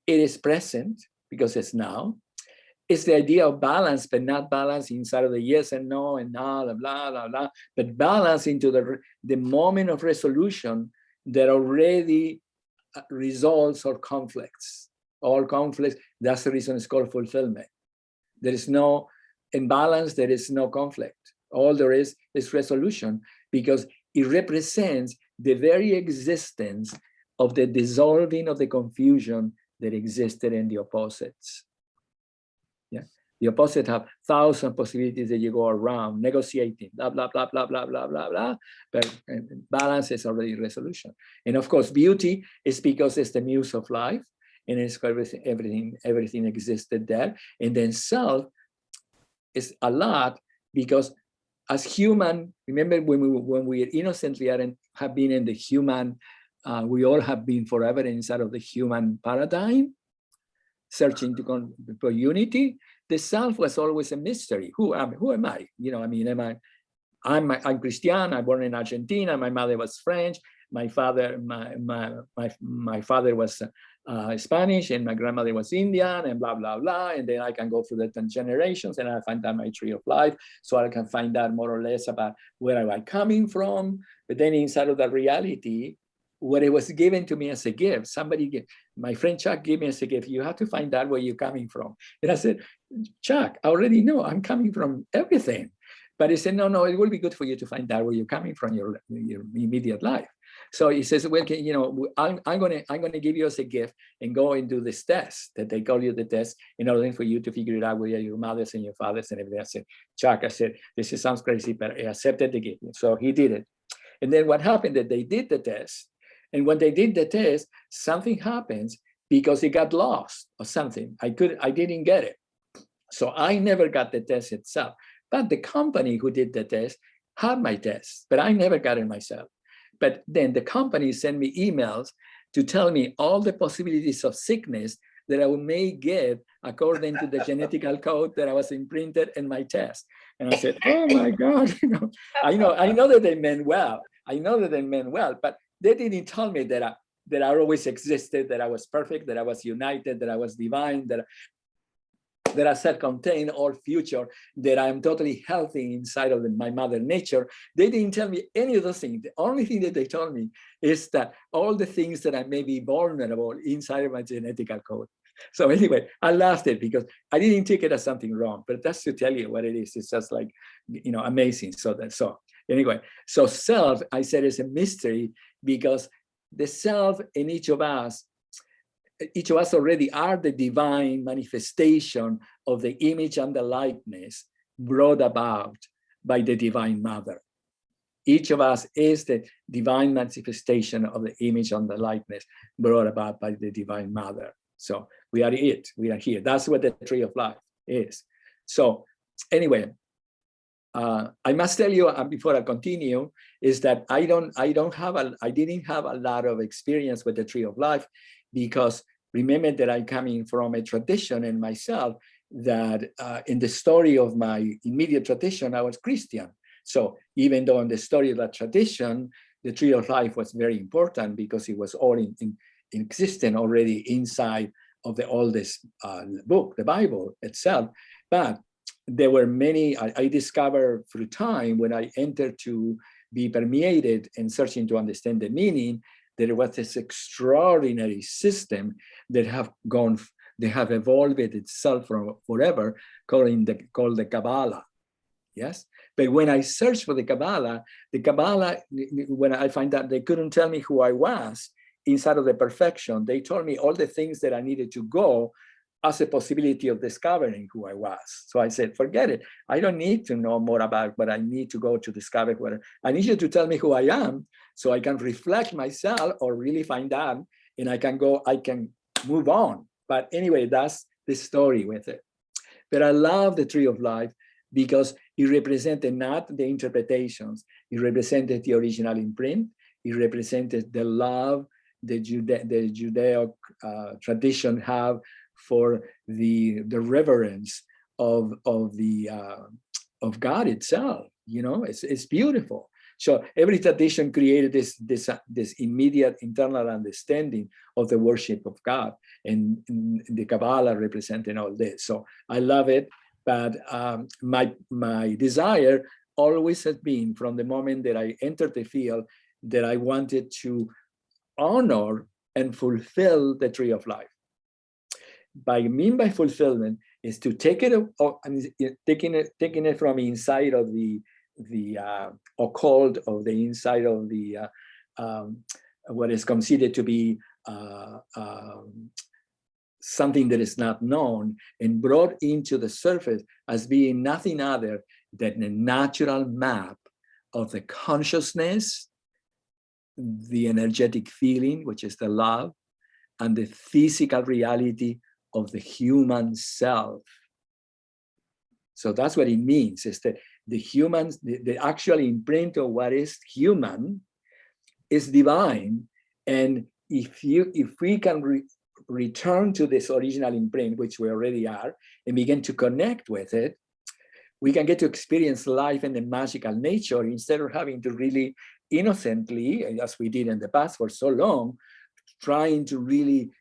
Speaker 2: It is present because it's now. It's the idea of balance, but not balance inside of the yes and no and blah, blah, blah, blah, blah, but balance into the moment of resolution that already resolves all conflicts. All conflicts, that's the reason it's called fulfillment. There is no imbalance, there is no conflict. All there is resolution, because it represents the very existence of the dissolving of the confusion that existed in the opposites. Yeah, the opposites have 1,000 possibilities that you go around negotiating, blah, blah, blah, blah, blah, blah, blah, blah, but balance is already resolution. And of course, beauty is because it's the muse of life, and it's everything existed there. And then self is a lot, because as human, remember when we innocently have been in the human, we all have been forever inside of the human paradigm, searching for unity. The self was always a mystery. Who am I? You know, I mean, I'm Christian. I'm born in Argentina. My mother was French. My father was Spanish, and my grandmother was Indian, and blah, blah, blah. And then I can go through the 10 generations and I find out my tree of life. So I can find out more or less about where am I coming from. But then inside of that reality, what it was given to me as a gift, my friend Chuck gave me as a gift, you have to find out where you're coming from. And I said, Chuck, I already know I'm coming from everything. But he said, no, it will be good for you to find out where you're coming from, your immediate life. So he says, well, you know, I'm gonna give you as a gift and go and do this test that they call you the test in order for you to figure it out where your mothers and your fathers and everything. I said, Chuck, I said, this sounds crazy, but I accepted the gift. So he did it. And then what happened that they did the test, and when they did the test, something happens because it got lost or something. I didn't get it. So I never got the test itself. But the company who did the test had my test, but I never got it myself. But then the company sent me emails to tell me all the possibilities of sickness that I may get according to the genetical code that I was imprinted in my test. And I said, oh my God, I know that they meant well. But they didn't tell me that I always existed, that I was perfect, that I was united, that I was divine, that that are self-contained, all future, that I'm totally healthy inside of my mother nature. They didn't tell me any of those things. The only thing that they told me is that all the things that I may be vulnerable inside of my genetical code. So anyway, I laughed it because I didn't take it as something wrong, but that's to tell you what it is. It's just like, amazing. So anyway, so self, I said, is a mystery because the self in each of us already are the divine manifestation of the image and the likeness brought about by the Divine Mother. Each of us is the divine manifestation of the image and the likeness brought about by the Divine Mother. So we are it, we are here. That's what the tree of life is. So anyway, I must tell you before I continue is that I didn't have a lot of experience with the tree of life, because remember that I'm coming from a tradition in myself that in the story of my immediate tradition, I was Christian. So even though in the story of that tradition, the tree of life was very important because it was all in existent already inside of the oldest book, the Bible itself. But there were many, I discovered through time when I entered to be permeated and searching to understand the meaning, that there was this extraordinary system that have evolved itself from forever, called the Kabbalah. Yes, but when I searched for the Kabbalah, when I find out they couldn't tell me who I was inside of the perfection, they told me all the things that I needed to go as a possibility of discovering who I was. So I said, forget it. I don't need to know more about what I need to go to discover. What I need you to tell me who I am so I can reflect myself or really find out, and I can move on. But anyway, that's the story with it. But I love the tree of life because it represented not the interpretations, it represented the original imprint, it represented the love the Judeo tradition have for the reverence of God itself. It's beautiful. So every tradition created this immediate internal understanding of the worship of God, and the Kabbalah representing all this. So I love it. But my desire always has been, from the moment that I entered the field, that I wanted to honor and fulfill the tree of life. By fulfillment is to take it, taking it from inside of the occult, of the inside of the what is considered to be something that is not known, and brought into the surface as being nothing other than a natural map of the consciousness, the energetic feeling, which is the love, and the physical reality of the human self. So that's what it means, is that the humans, the actual imprint of what is human is divine. And if we can return to this original imprint, which we already are, and begin to connect with it, we can get to experience life in the magical nature, instead of having to really innocently, as we did in the past for so long, trying to really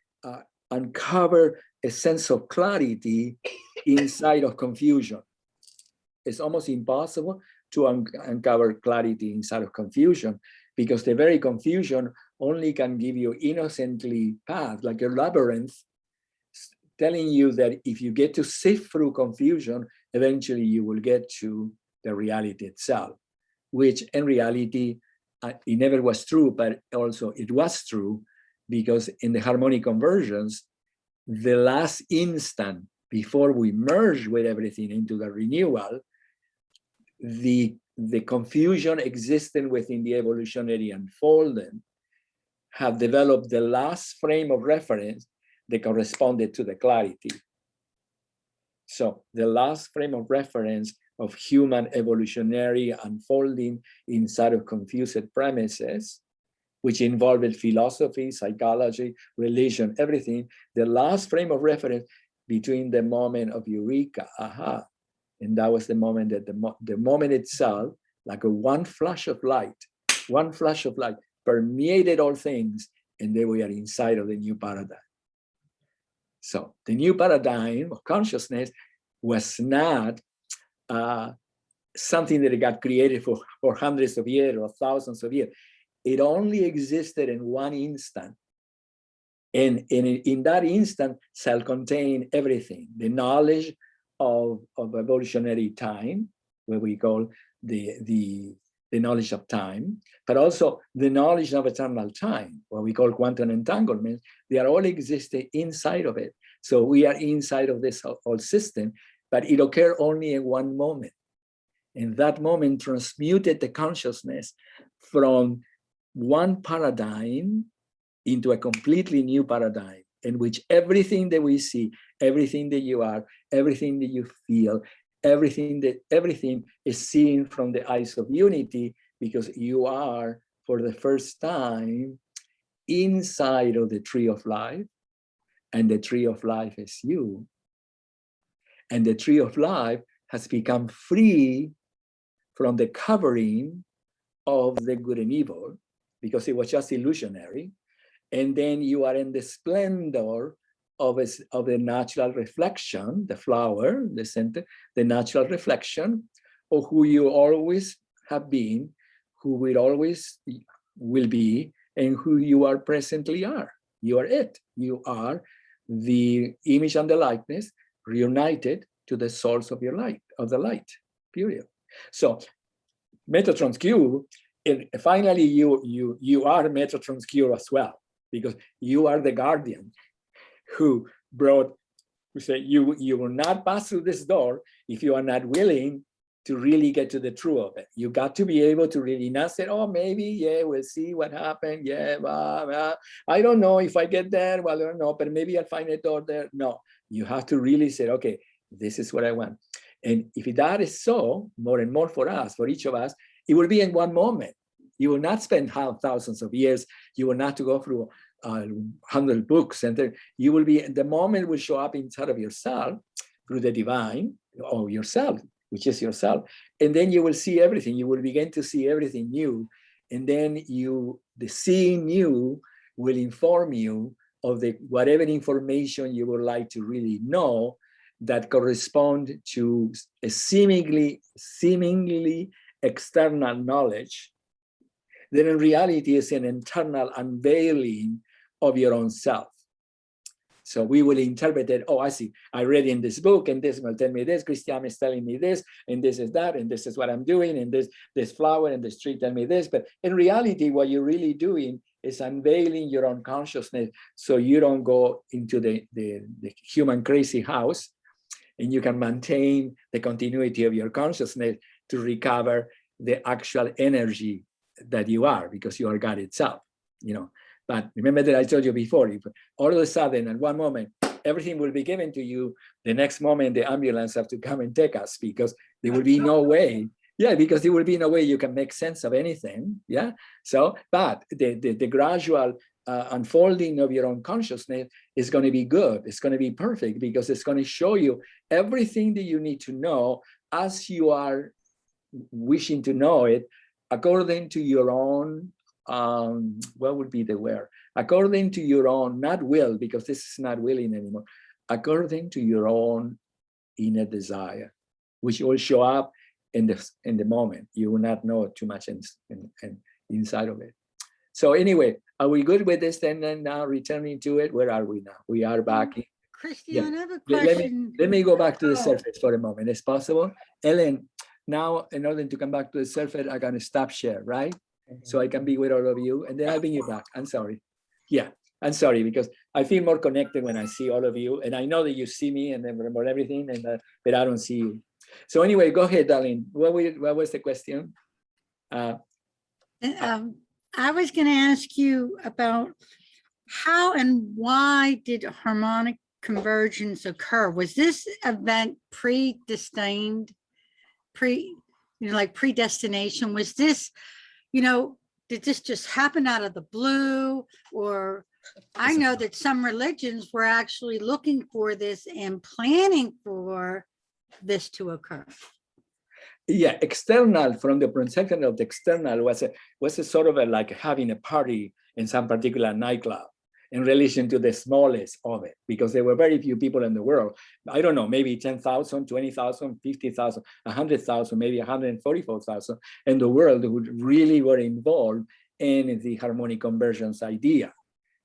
Speaker 2: uncover a sense of clarity inside of confusion. It's almost impossible to uncover clarity inside of confusion, because the very confusion only can give you innocently path, like a labyrinth, telling you that if you get to sift through confusion, eventually you will get to the reality itself, which in reality, it never was true, but also it was true, because in the harmonic conversions, the last instant before we merge with everything into the renewal, the confusion existing within the evolutionary unfolding have developed the last frame of reference that corresponded to the clarity. So the last frame of reference of human evolutionary unfolding inside of confused premises, which involved philosophy, psychology, religion, everything, the last frame of reference between the moment of eureka, aha. And that was the moment that the moment itself, like one flash of light, permeated all things, and then we are inside of the new paradigm. So the new paradigm of consciousness was not something that got created for hundreds of years or thousands of years. It only existed in one instant. And in that instant, self-contained everything, the knowledge of evolutionary time, what we call the knowledge of time, but also the knowledge of eternal time, what we call quantum entanglement. They are all existing inside of it. So we are inside of this whole system, but it occurred only in one moment. And that moment transmuted the consciousness from one paradigm into a completely new paradigm, in which everything that we see, everything that you are, everything that you feel, everything is seen from the eyes of unity, because you are, for the first time, inside of the tree of life, and the tree of life is you. And the tree of life has become free from the covering of the good and evil, because it was just illusionary. And then you are in the splendor of the natural reflection, the flower, the center, the natural reflection of who you always have been, who will always will be, and who you are presently are. You are it. You are the image and the likeness reunited to the source of your light, of the light, period. So Metatron's Q, and finally you are Metatron's Q as well, because you are the guardian who brought, we say, you will not pass through this door if you are not willing to really get to the truth of it. You got to be able to really not say, oh, maybe, yeah, we'll see what happened. Yeah, blah, blah. I don't know if I get there. Well, I don't know, but maybe I'll find a door there. No, you have to really say, okay, this is what I want. And if that is so, more and more for us, for each of us, it will be in one moment. You will not spend thousands of years. You will not to go through 100 books, and then you will be, the moment will show up inside of yourself through the divine, or yourself, which is yourself. And then you will see everything. You will begin to see everything new. And then the seeing new will inform you of the whatever information you would like to really know that correspond to a seemingly external knowledge that in reality is an internal unveiling of your own self. So we will interpret it, oh, I see, I read in this book, and this will tell me this, Cristiam is telling me this, and this is that, and this is what I'm doing, and this flower and this tree tell me this. But in reality, what you're really doing is unveiling your own consciousness, so you don't go into the human crazy house, and you can maintain the continuity of your consciousness to recover the actual energy that you are, because you are God itself, you know. But remember that I told you before, if all of a sudden at one moment, everything will be given to you, the next moment the ambulance have to come and take us, because there will be no way. Yeah, because there will be no way you can make sense of anything. Yeah. So, but the gradual unfolding of your own consciousness is going to be good. It's going to be perfect, because it's going to show you everything that you need to know as you are wishing to know it, according to your own, what would be the word? According to your own, not will, because this is not willing anymore, according to your own inner desire, which will show up in the moment. You will not know too much inside of it. So anyway, are we good with this then? And now returning to it, where are we now? We are back in.
Speaker 5: Cristian, I have a question.
Speaker 2: Let me go back to the surface for a moment. It's possible. Ellen, now in order to come back to the surface, I'm going to stop share, right? So I can be with all of you, and then I'll bring you back. I'm sorry. Yeah, I'm sorry, because I feel more connected when I see all of you, and I know that you see me and remember everything, and but I don't see you. So anyway, go ahead, darling. What was the question?
Speaker 5: I was going to ask you about how and why did harmonic convergence occur? Was this event predestined, like predestination? Was this, did this just happen out of the blue? Or I know that some religions were actually looking for this and planning for this to occur.
Speaker 2: Yeah, external, from the perspective of the external, was a sort of like having a party in some particular nightclub. in relation to the smallest of it, because there were very few people in the world. I don't know, maybe 10,000, 20,000, 50,000, 100,000, maybe 144,000 in the world who really were involved in the harmonic convergence idea.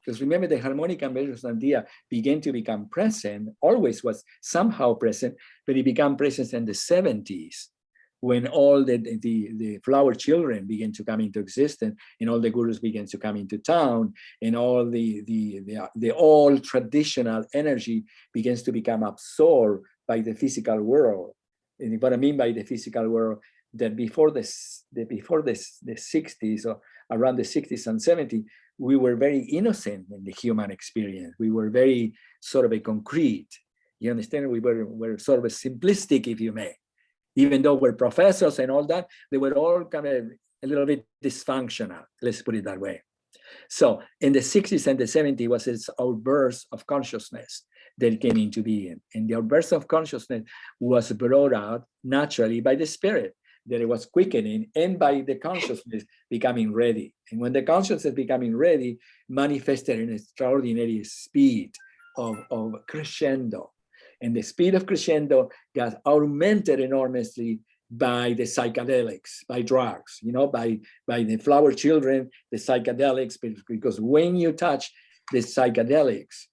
Speaker 2: Because remember, the harmonic convergence idea began to become present, always was somehow present, but it became present in the 70s, when all the flower children began to come into existence, and all the gurus began to come into town, and all the old traditional energy begins to become absorbed by the physical world. And what I mean by the physical world, that before the 60s, or around the 60s and 70s, we were very innocent in the human experience. We were very sort of a concrete. You understand? We were sort of a simplistic, if you may. Even though we're professors and all that, they were all kind of a little bit dysfunctional, let's put it that way. So in the 60s and the 70s was this outburst of consciousness that came into being. And the outburst of consciousness was brought out naturally by the spirit, that it was quickening, and by the consciousness becoming ready. And when the consciousness becoming ready, manifested an extraordinary speed of crescendo. And the speed of crescendo got augmented enormously by the psychedelics, by drugs, by the flower children, the psychedelics, because when you touch the psychedelics,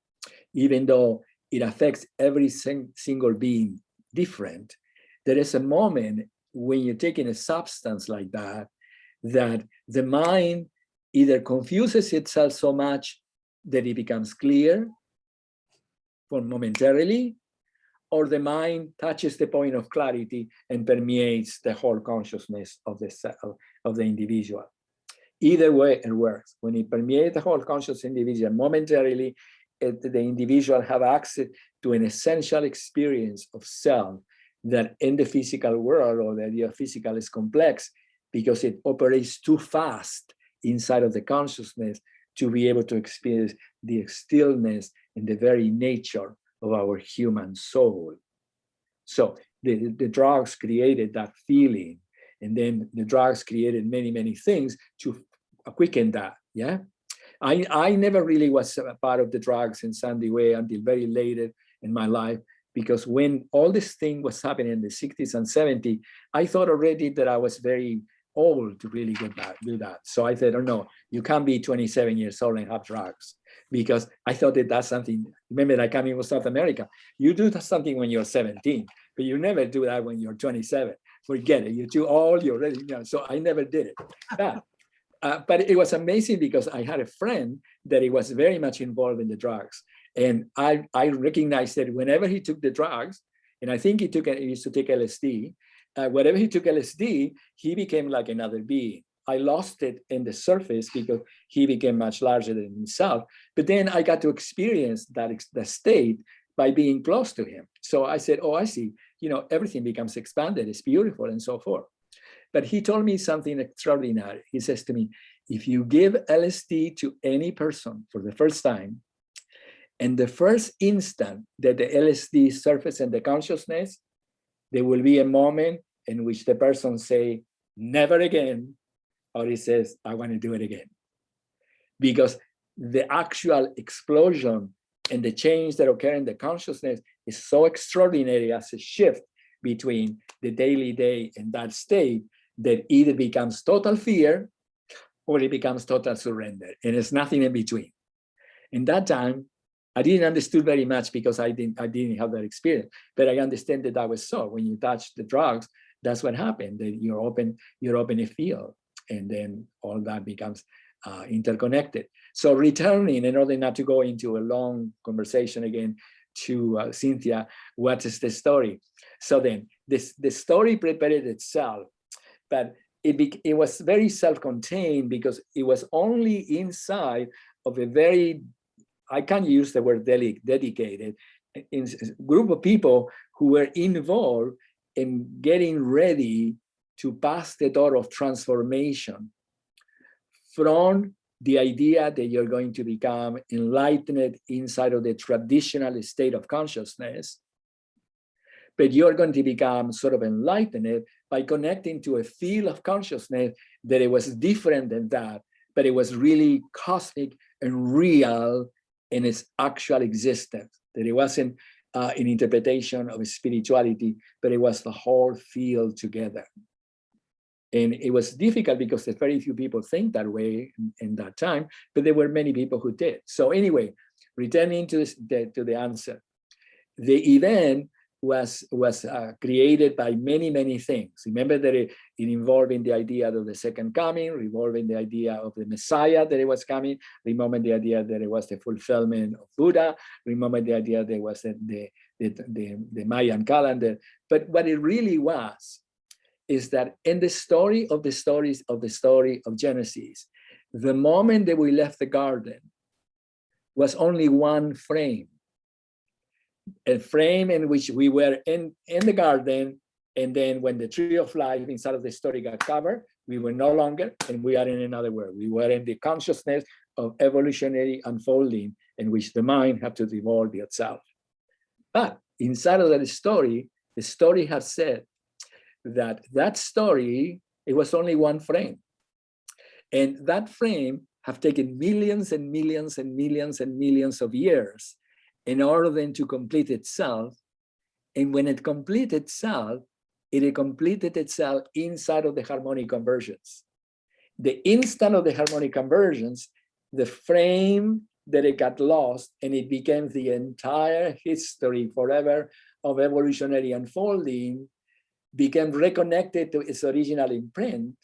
Speaker 2: even though it affects every single being different, there is a moment when you're taking a substance like that, that the mind either confuses itself so much that it becomes clear for momentarily, or the mind touches the point of clarity and permeates the whole consciousness of the cell, of the individual. Either way, it works. When it permeates the whole conscious individual momentarily, the individual have access to an essential experience of self that in the physical world, or the idea of physical, is complex because it operates too fast inside of the consciousness to be able to experience the stillness and the very nature of our human soul. So the drugs created that feeling, and then the drugs created many, many things to quicken that, yeah? I never really was a part of the drugs in Sandy Way until very late in my life, because when all this thing was happening in the 60s and 70s, I thought already that I was very old to really do that. So I said, oh no, you can't be 27 years old and have drugs, because I thought that that's something. Remember, I came in from South America. You do something when you're 17, but you never do that when you're 27. Forget it. You're too old. You're ready. So I never did it. But it was amazing because I had a friend that he was very much involved in the drugs, and I recognized that whenever he took the drugs, and I think he used to take LSD. Whenever he took LSD, he became like another being. I lost it in the surface because he became much larger than himself. But then I got to experience that state by being close to him. So I said, oh, I see, everything becomes expanded. It's beautiful and so forth. But he told me something extraordinary. He says to me, if you give LSD to any person for the first time, and the first instant that the LSD surfaces in the consciousness, there will be a moment in which the person say, never again, or he says, I want to do it again. Because the actual explosion and the change that occur in the consciousness is so extraordinary as a shift between the daily day and that state, that either becomes total fear or it becomes total surrender. And there's nothing in between. In that time, I didn't understand very much because I didn't have that experience, but I understand that was so. When you touch the drugs, that's what happened. That you're open a field, and then all that becomes interconnected. So returning, in order not to go into a long conversation again, to Cynthia, what is the story? So then the story prepared itself, but it was very self-contained because it was only inside of a very, I can't use the word dedicated, in group of people who were involved in getting ready to pass the door of transformation from the idea that you're going to become enlightened inside of the traditional state of consciousness, but you're going to become sort of enlightened by connecting to a field of consciousness that it was different than that, but it was really cosmic and real in its actual existence, that it wasn't an interpretation of spirituality, but it was the whole field together. And it was difficult because very few people think that way in that time, but there were many people who did. So anyway, returning to the answer, the event was created by many things. Remember that it involved in the idea of the second coming, involving the idea of the Messiah that it was coming, remember the idea that it was the fulfillment of Buddha, remember the idea that it was the Mayan calendar. But what it really was is that in the story of Genesis, the moment that we left the garden was only one frame. A frame in which we were in the garden, and then when the tree of life inside of the story got covered, we were no longer, and we are in another world. We were in the consciousness of evolutionary unfolding in which the mind had to evolve itself. But inside of that story, the story has said that story, it was only one frame. And that frame have taken millions and millions and millions and millions of years in order then to complete itself. And when it completed itself, it completed itself inside of the harmonic convergence. The instant of the harmonic convergence, the frame that it got lost, and it became the entire history forever of evolutionary unfolding, became reconnected to its original imprint,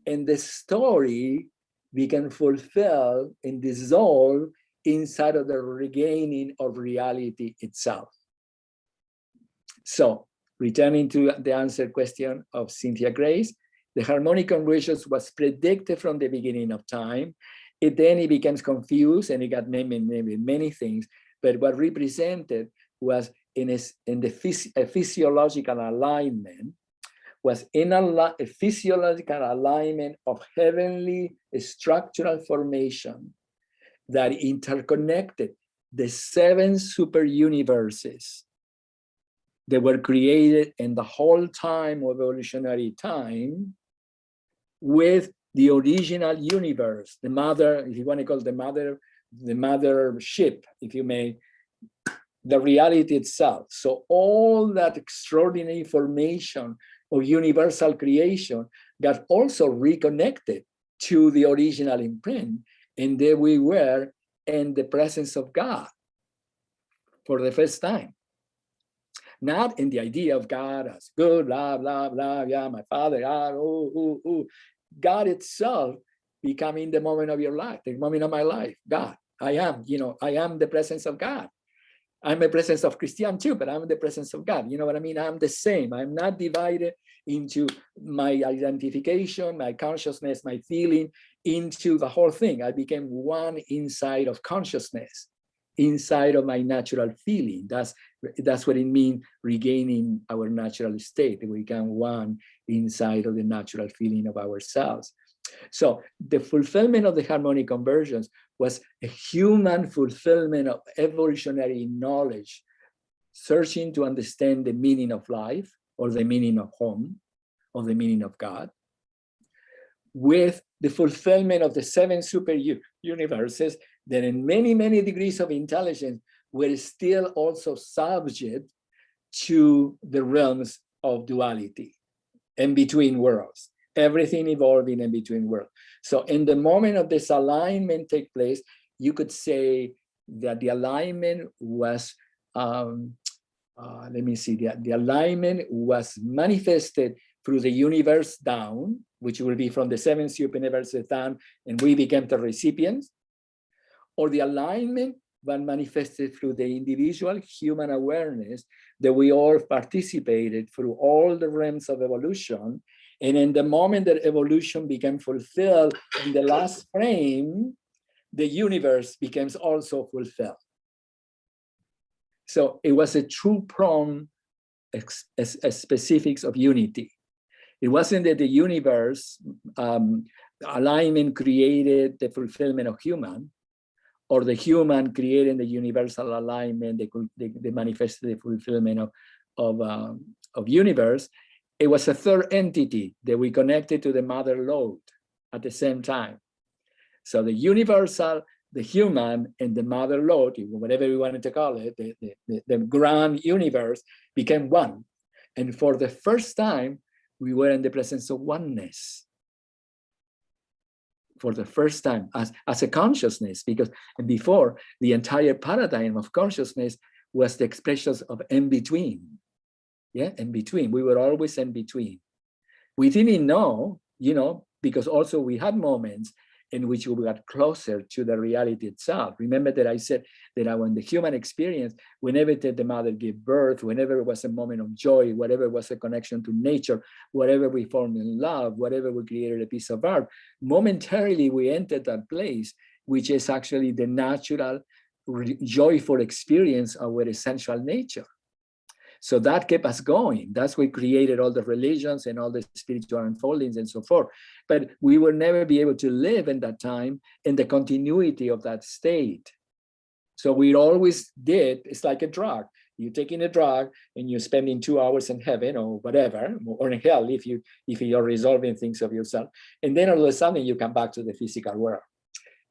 Speaker 2: and the story became fulfilled and dissolved inside of the regaining of reality itself. So, returning to the answer question of Cynthia Grace, the harmonic convergence was predicted from the beginning of time. It becomes confused and it got named many things, but what represented was in a physiological alignment, was in a physiological alignment of heavenly structural formation that interconnected the 7 super universes that were created in the whole time of evolutionary time with the original universe, the mother, if you want to call it the mother ship, if you may, the reality itself. So all that extraordinary formation of universal creation got also reconnected to the original imprint. And there we were in the presence of God for the first time. Not in the idea of God as good, blah, blah, blah, yeah, my Father, God, God itself becoming the moment of your life, the moment of my life, God. I am the presence of God. I'm a presence of Christian too, but I'm the presence of God. You know what I mean? I'm the same. I'm not divided into my identification, my consciousness, my feeling, into the whole thing. I became one inside of consciousness, inside of my natural feeling. That's what it means, regaining our natural state. We become one inside of the natural feeling of ourselves. So the fulfillment of the harmonic convergence was a human fulfillment of evolutionary knowledge, searching to understand the meaning of life, or the meaning of home, or the meaning of God, with the fulfillment of the 7 super universes that in many degrees of intelligence were still also subject to the realms of duality and between worlds. Everything evolving in between worlds. So in the moment of this alignment take place, you could say that the alignment was, the alignment was manifested through the universe down, which will be from the 7 super universes down, and we became the recipients, or the alignment was manifested through the individual human awareness that we all participated through all the realms of evolution. And in the moment that evolution became fulfilled in the last frame, the universe becomes also fulfilled. So it was a two-pronged specifics of unity. It wasn't that the universe alignment created the fulfillment of human, or the human creating the universal alignment, they manifested the fulfillment of universe. It was a third entity that we connected to the mother lode at the same time. So the universal the human and the mother lode, whatever we wanted to call it, the grand universe became one. And for the first time, we were in the presence of oneness. For the first time, as a consciousness, because before, the entire paradigm of consciousness was the expressions of in between. Yeah, in between. We were always in between. We didn't know, because also we had moments in which we got closer to the reality itself. Remember that I said that when the human experience, whenever the mother gave birth, whenever it was a moment of joy, whatever was a connection to nature, whatever we formed in love, whatever we created a piece of art, momentarily we entered that place, which is actually the natural, joyful experience of our essential nature. So that kept us going. That's what created all the religions and all the spiritual unfoldings and so forth. But we will never be able to live in that time in the continuity of that state. So we always did, it's like a drug. You're taking a drug and you're spending 2 hours in heaven or whatever, or in hell if you're resolving things of yourself. And then all of a sudden you come back to the physical world.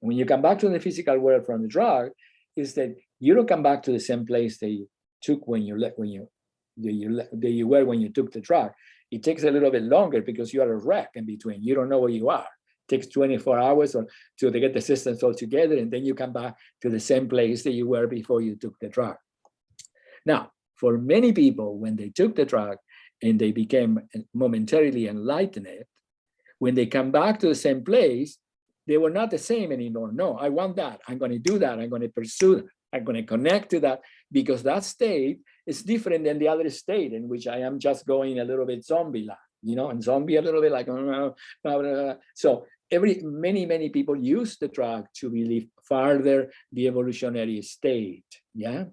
Speaker 2: And when you come back to the physical world from the drug, is that you don't come back to the same place that you took when you were when you took the drug. It takes a little bit longer because you are a wreck in between. You don't know where you are. It takes 24 hours to get the systems all together, and then you come back to the same place that you were before you took the drug. Now, for many people, when they took the drug and they became momentarily enlightened, when they come back to the same place, they were not the same anymore. No, I want that. I'm going to do that. I'm going to pursue that. I'm going to connect to that, because that state is different than the other state in which I am just going a little bit zombie-like, and zombie a little bit like, so many people use the drug to really further the evolutionary state, yeah?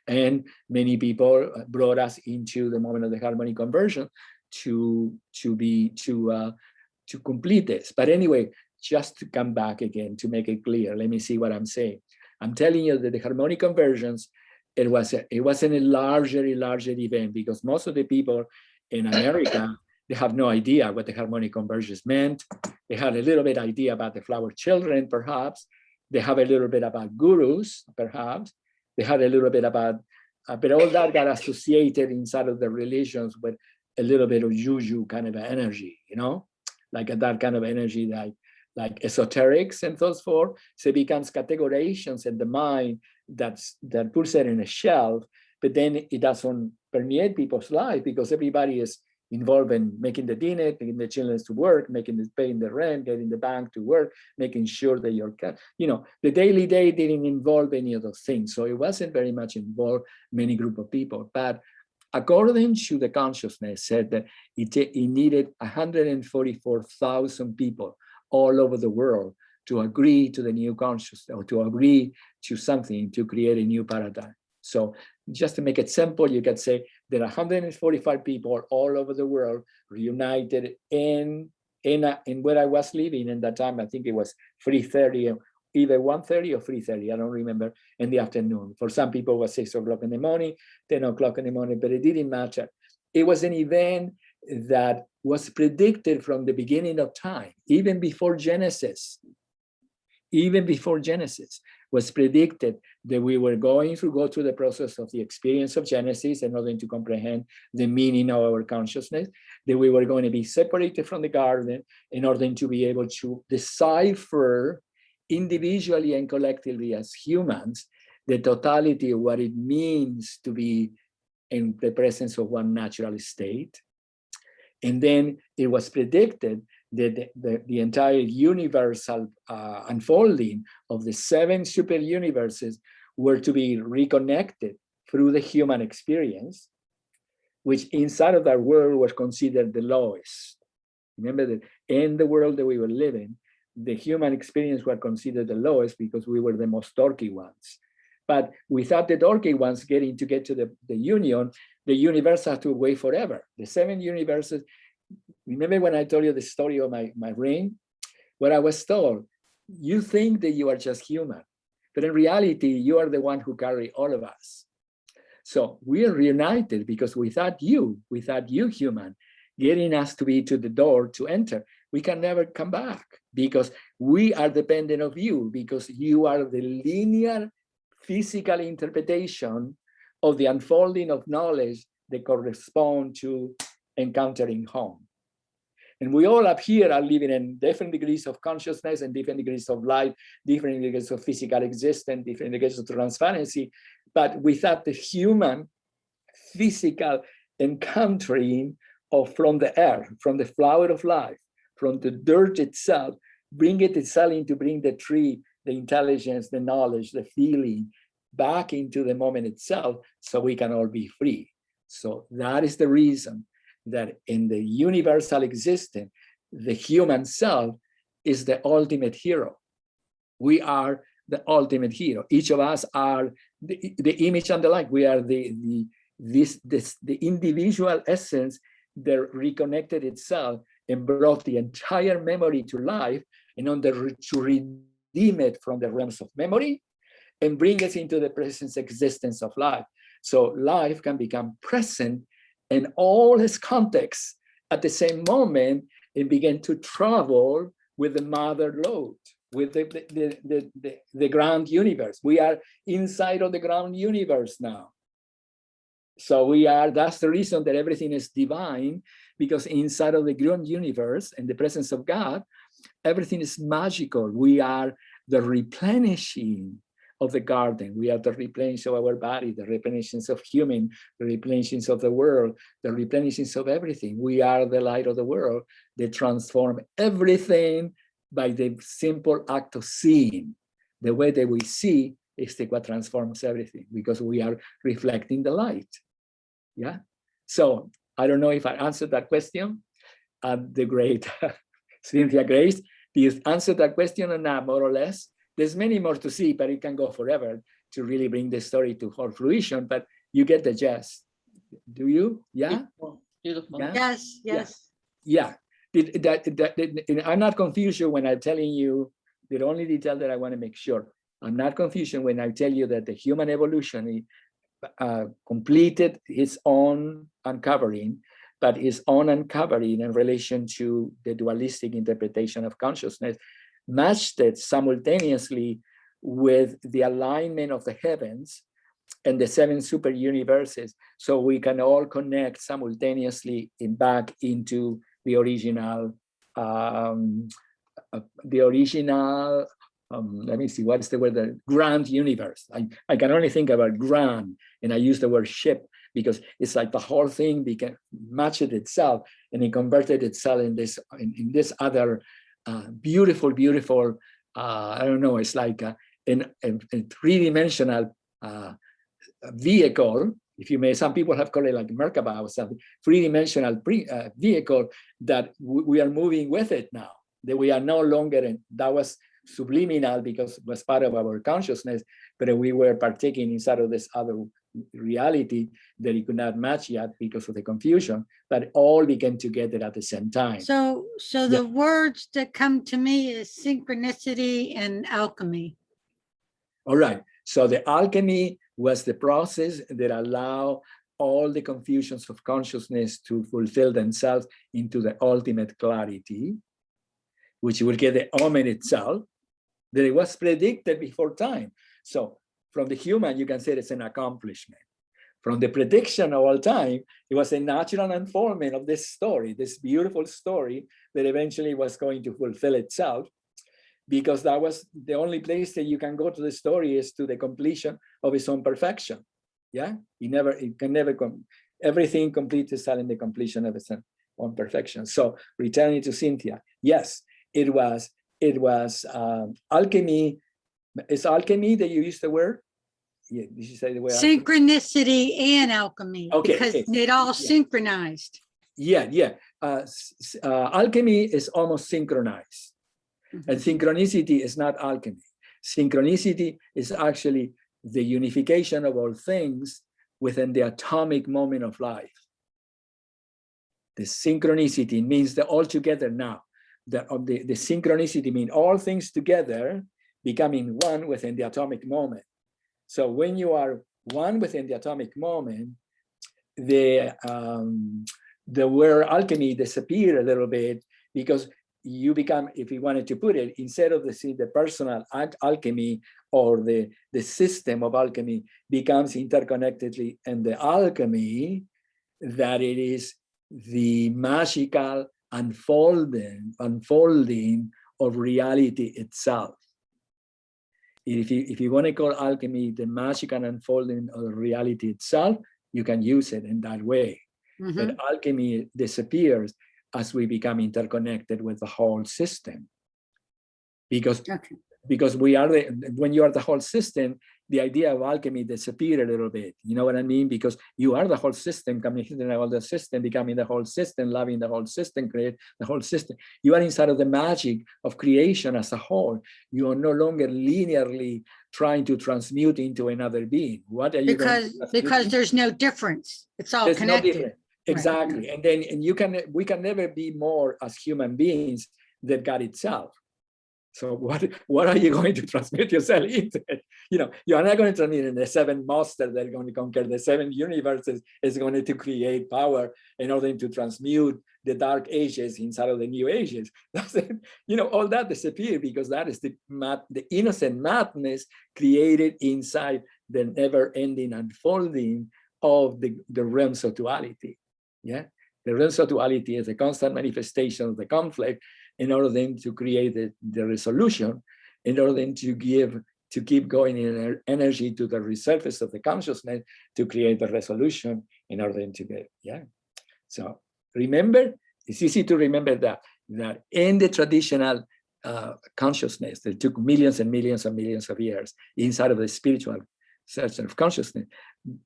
Speaker 2: And many people brought us into the moment of the harmonic conversion to complete this. But anyway, just to come back again, to make it clear, let me see what I'm saying. I'm telling you that the harmonic conversions, it wasn't a larger event, because most of the people in America, they have no idea what the harmonic conversions meant. They had a little bit idea about the flower children, perhaps. They have a little bit about gurus, perhaps. They had a little bit about, but all that got associated inside of the religions with a little bit of juju kind of energy, like that kind of energy, like esoterics and so forth. So it becomes categorizations in the mind that puts it in a shelf, but then it doesn't permeate people's life, because everybody is involved in making the dinner, taking the children to work, paying the rent, getting the bank to work, making sure that the daily day didn't involve any of those things. So it wasn't very much involved many group of people. But according to the consciousness, said that it needed 144,000 people all over the world to agree to the new consciousness, or to agree to something to create a new paradigm. So just to make it simple, you could say there are 145 people all over the world reunited in where I was living in that time. I think it was 3:30, either 1:30 or 3:30, I don't remember, in the afternoon. For some people it was 6 o'clock in the morning, 10 o'clock in the morning, but it didn't matter. It was an event that was predicted from the beginning of time, even before Genesis. Even before Genesis was predicted that we were going to go through the process of the experience of Genesis in order to comprehend the meaning of our consciousness, that we were going to be separated from the garden in order to be able to decipher individually and collectively as humans the totality of what it means to be in the presence of one natural state. And then it was predicted that the entire universal unfolding of the 7 super universes were to be reconnected through the human experience, which inside of that world was considered the lowest. Remember that in the world that we were living, the human experience was considered the lowest because we were the most dorky ones. But without the dorky ones getting to get to the union, the universe has to wait forever. The 7 universes. Remember when I told you the story of my ring? What I was told, you think that you are just human, but in reality, you are the one who carry all of us. So we are reunited because without you human, getting us to be to the door to enter, we can never come back, because we are dependent of you because you are the linear physical interpretation of the unfolding of knowledge that correspond to encountering home. And we all up here are living in different degrees of consciousness and different degrees of light, different degrees of physical existence, different degrees of transparency, but without the human physical encountering of from the earth, from the flower of life, from the dirt itself, bring it itself in to bring the tree, the intelligence, the knowledge, the feeling back into the moment itself so we can all be free. So that is the reason that in the universal existence, the human self is the ultimate hero. We are the ultimate hero. Each of us are the image and the like. We are the individual essence that reconnected itself and brought the entire memory to life in order to redeem it from the realms of memory and bring us into the present existence of life. So life can become present in all its contexts at the same moment and begin to travel with the mother lode, with the ground universe. We are inside of the ground universe now. So we are, that's the reason that everything is divine, because inside of the ground universe and the presence of God, everything is magical. We are the replenishing of the garden. We are the replenishing of our body, the replenishing of human, the replenishing of the world, the replenishing of everything. We are the light of the world that transform everything by the simple act of seeing. The way that we see is what transforms everything, because we are reflecting the light. Yeah. So I don't know if I answered that question. The great Cynthia Grace, do you answer that question or not, more or less? There's many more to see, but it can go forever to really bring the story to whole fruition, but you get the gist. Do you? Yeah?
Speaker 1: Beautiful.
Speaker 2: Yeah?
Speaker 5: Yes, yes.
Speaker 2: Yeah. I'm not confused when I'm telling you the only detail that I want to make sure. I'm not confused when I tell you that the human evolution completed its own uncovering, but its own uncovering in relation to the dualistic interpretation of consciousness matched it simultaneously with the alignment of the heavens and the 7 super universes, so we can all connect simultaneously back into the original, let me see, what's the word, the grand universe. I can only think about grand, and I use the word ship because it's like the whole thing became matched itself, and it converted itself in this other beautiful, I don't know, it's like a 3-dimensional vehicle, if you may. Some people have called it like Merkaba or something, 3-dimensional vehicle that we are moving with it now, that we are no longer in. That was subliminal because it was part of our consciousness, but we were partaking inside of this other reality that it could not match yet because of the confusion, but all began together at the same time.
Speaker 5: So the words that come to me is synchronicity and alchemy.
Speaker 2: All right. So the alchemy was the process that allowed all the confusions of consciousness to fulfill themselves into the ultimate clarity, which will get the omen itself, that it was predicted before time. So from the human, you can say it's an accomplishment. From the prediction of all time, it was a natural unfoldment of this story, this beautiful story that eventually was going to fulfill itself, because that was the only place that you can go to the story is to the completion of its own perfection. Yeah, it can never come. Everything completes itself in the completion of its own perfection. So returning to Cynthia, yes, it was alchemy. Is alchemy that you used the word? Yeah, did you say the word?
Speaker 5: Synchronicity and alchemy,
Speaker 2: Okay,
Speaker 5: because
Speaker 2: okay.
Speaker 5: it all synchronized.
Speaker 2: Yeah. Alchemy is almost synchronized. And synchronicity is not alchemy. Synchronicity is actually the unification of all things within the atomic moment of life. The synchronicity means the all together now. The synchronicity means all things together becoming one within the atomic moment. So when you are one within the atomic moment, the word alchemy disappears a little bit, because you become, if you wanted to put it, instead of the personal alchemy or the system of alchemy becomes interconnectedly, and the alchemy, that it is the magical unfolding of reality itself. If you want to call alchemy the magical unfolding of reality itself, you can use it in that way. But alchemy disappears as we become interconnected with the whole system. Because we are when you are the whole system, the idea of alchemy disappears a little bit. You know what I mean? Because you are the whole system, coming into the whole system, becoming the whole system, loving the whole system, create the whole system. You are inside of the magic of creation as a whole. You are no longer linearly trying to transmute into another being. What are you
Speaker 5: because there's no difference. It's all connected.
Speaker 2: No, exactly. Right. And we can never be more as human beings than God itself. So what are you going to transmit yourself into? You know, you are not going to transmit in the 7 monsters that are going to conquer the 7 universes. Is going to create power in order to transmute the dark ages inside of the new ages. You know, all that disappear because that is the innocent madness created inside the never-ending unfolding of the realms of duality. Yeah, the realms of duality is a constant manifestation of the conflict in order then to create the resolution, in order then to keep going in energy to the resurface of the consciousness to create the resolution in order then to get, yeah. So remember, it's easy to remember that in the traditional consciousness that took millions and millions and millions of years inside of the spiritual search of consciousness,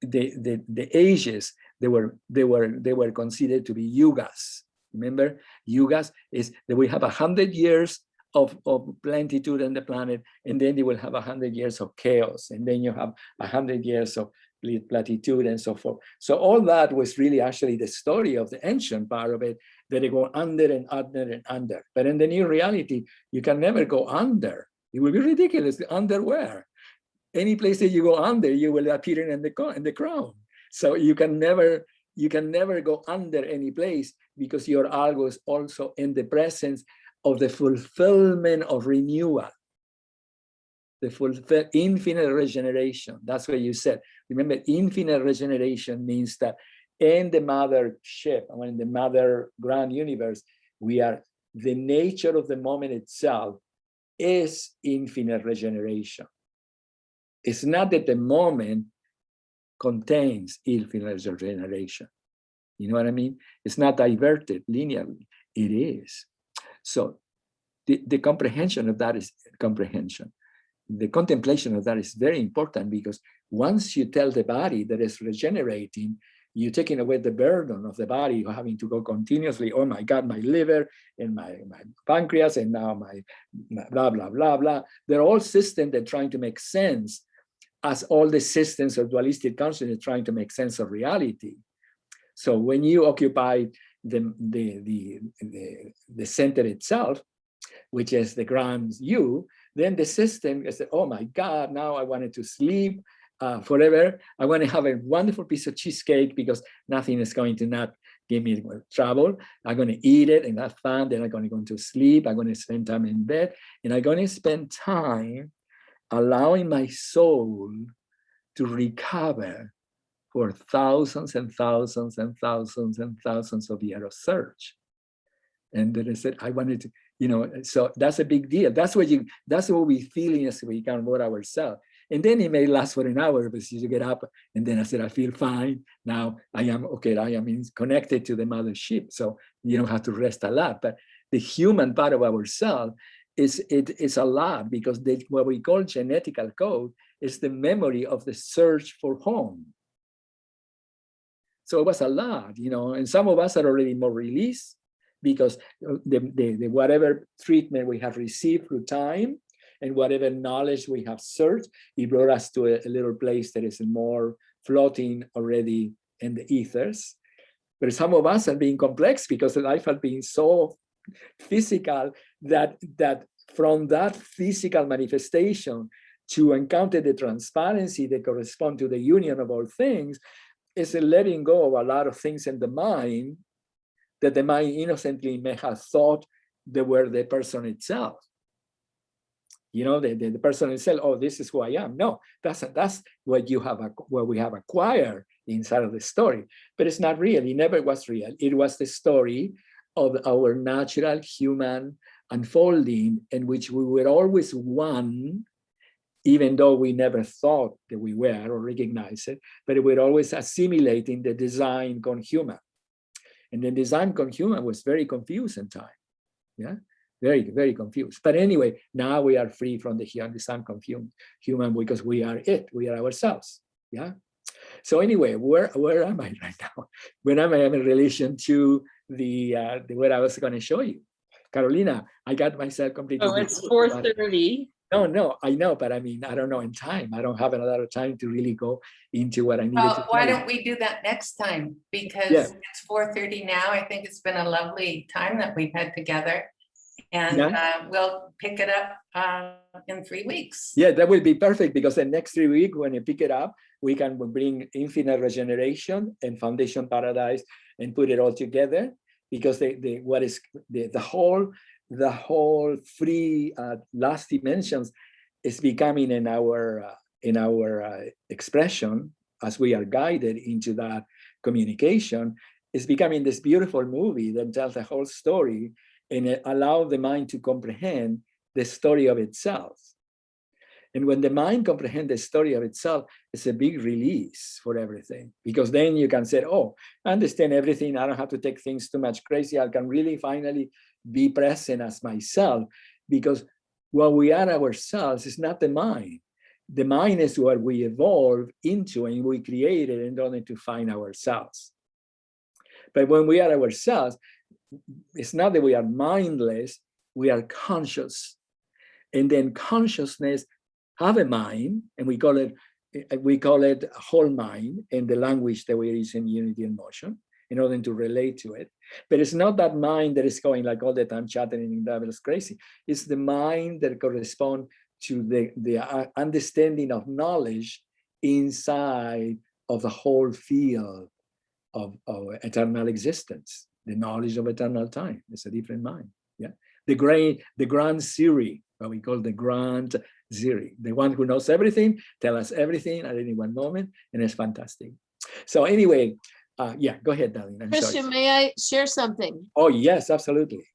Speaker 2: the ages, they were considered to be yugas. Remember, yugas is that we have 100 years of plenitude on the planet, and then you will have 100 years of chaos, and then you have 100 years of platitude and so forth. So all that was really actually the story of the ancient part of it, that they go under and under and under. But in the new reality, you can never go under. It will be ridiculous. Under where? Any place that you go under, you will appear in the crown. So you can never go under any place, because your algo is also in the presence of the fulfillment of renewal, the infinite regeneration. That's what you said. Remember, infinite regeneration means that in the mothership, in the mother grand universe, the nature of the moment itself is infinite regeneration. It's not that the moment contains infinite regeneration. You know what I mean? It's not diverted linearly. It is. So the comprehension of that is comprehension. The contemplation of that is very important, because once you tell the body that it's regenerating, you're taking away the burden of the body, you're having to go continuously, oh my God, my liver and my pancreas and now my blah, blah, blah, blah. They're all systems that are trying to make sense, as all the systems of dualistic consciousness trying to make sense of reality. So when you occupy the center itself, which is the grand you, then the system is, oh my God, now I wanted to sleep forever. I want to have a wonderful piece of cheesecake because nothing is going to not give me trouble. I'm going to eat it and have fun. Then I'm going to go to sleep. I'm going to spend time in bed, and I'm going to spend time allowing my soul to recover for thousands and thousands and thousands and thousands of years of search. And then I said, I wanted to, you know, so that's a big deal. That's what we feel as we can about ourselves. And then it may last for an hour, but you get up, and then I said, I feel fine. Now I am okay. I am connected to the mothership. So you don't have to rest a lot. But the human part of ourselves is a lot, because what we call genetical code is the memory of the search for home. So it was a lot, you know, and some of us are already more released, because the whatever treatment we have received through time and whatever knowledge we have searched, it brought us to a little place that is more floating already in the ethers. But some of us are being complex, because life has been so physical that from that physical manifestation to encounter the transparency that corresponds to the union of all things is a letting go of a lot of things in the mind that the mind innocently may have thought the person itself. You know, the person itself, oh, this is who I am. No, that's what what we have acquired inside of the story. But it's not real. It never was real. It was the story of our natural human unfolding, in which we were always one, even though we never thought that we were or recognized it, but we're always assimilating the design con human. And the design con human was very confused in time. Yeah, very, very confused. But anyway, now we are free from the design con human because we are it, we are ourselves. Yeah. So anyway, where am I right now? Where am I in relation to the what I was going to show you? Carolina, I got myself completely.
Speaker 1: Oh, it's 4:30.
Speaker 2: No, I know, but I mean, I don't know in time. I don't have a lot of time to really go into what I needed to.
Speaker 6: Why don't we do that next time? Because it's 4:30 now. I think it's been a lovely time that we've had together. And we'll pick it up in 3 weeks.
Speaker 2: Yeah, that will be perfect, because the next 3 weeks, when you pick it up, we can bring infinite regeneration and foundation paradise and put it all together, because the whole free last dimensions is becoming in our expression, as we are guided into that communication, is becoming this beautiful movie that tells the whole story and it allows the mind to comprehend the story of itself. And when the mind comprehends the story of itself, it's a big release for everything, because then you can say, oh, I understand everything. I don't have to take things too much crazy. I can really finally be present as myself, because what we are ourselves is not the mind. The mind is what we evolve into and we create it in order to find ourselves. But when we are ourselves, it's not that we are mindless, we are conscious. And then consciousness have a mind, and we call it whole mind in the language that we use in Unity and Motion in order to relate to it. But it's not that mind that is going like all the time chattering and devils crazy. It's the mind that corresponds to the understanding of knowledge inside of the whole field of eternal existence, the knowledge of eternal time. It's a different mind. Yeah, the grand Siri, what we call the grand Siri, the one who knows everything, tell us everything at any one moment, and it's fantastic. So anyway, yeah, go ahead, darling. I'm
Speaker 7: Christian,
Speaker 2: sorry.
Speaker 7: may I share something?
Speaker 2: Oh yes, absolutely.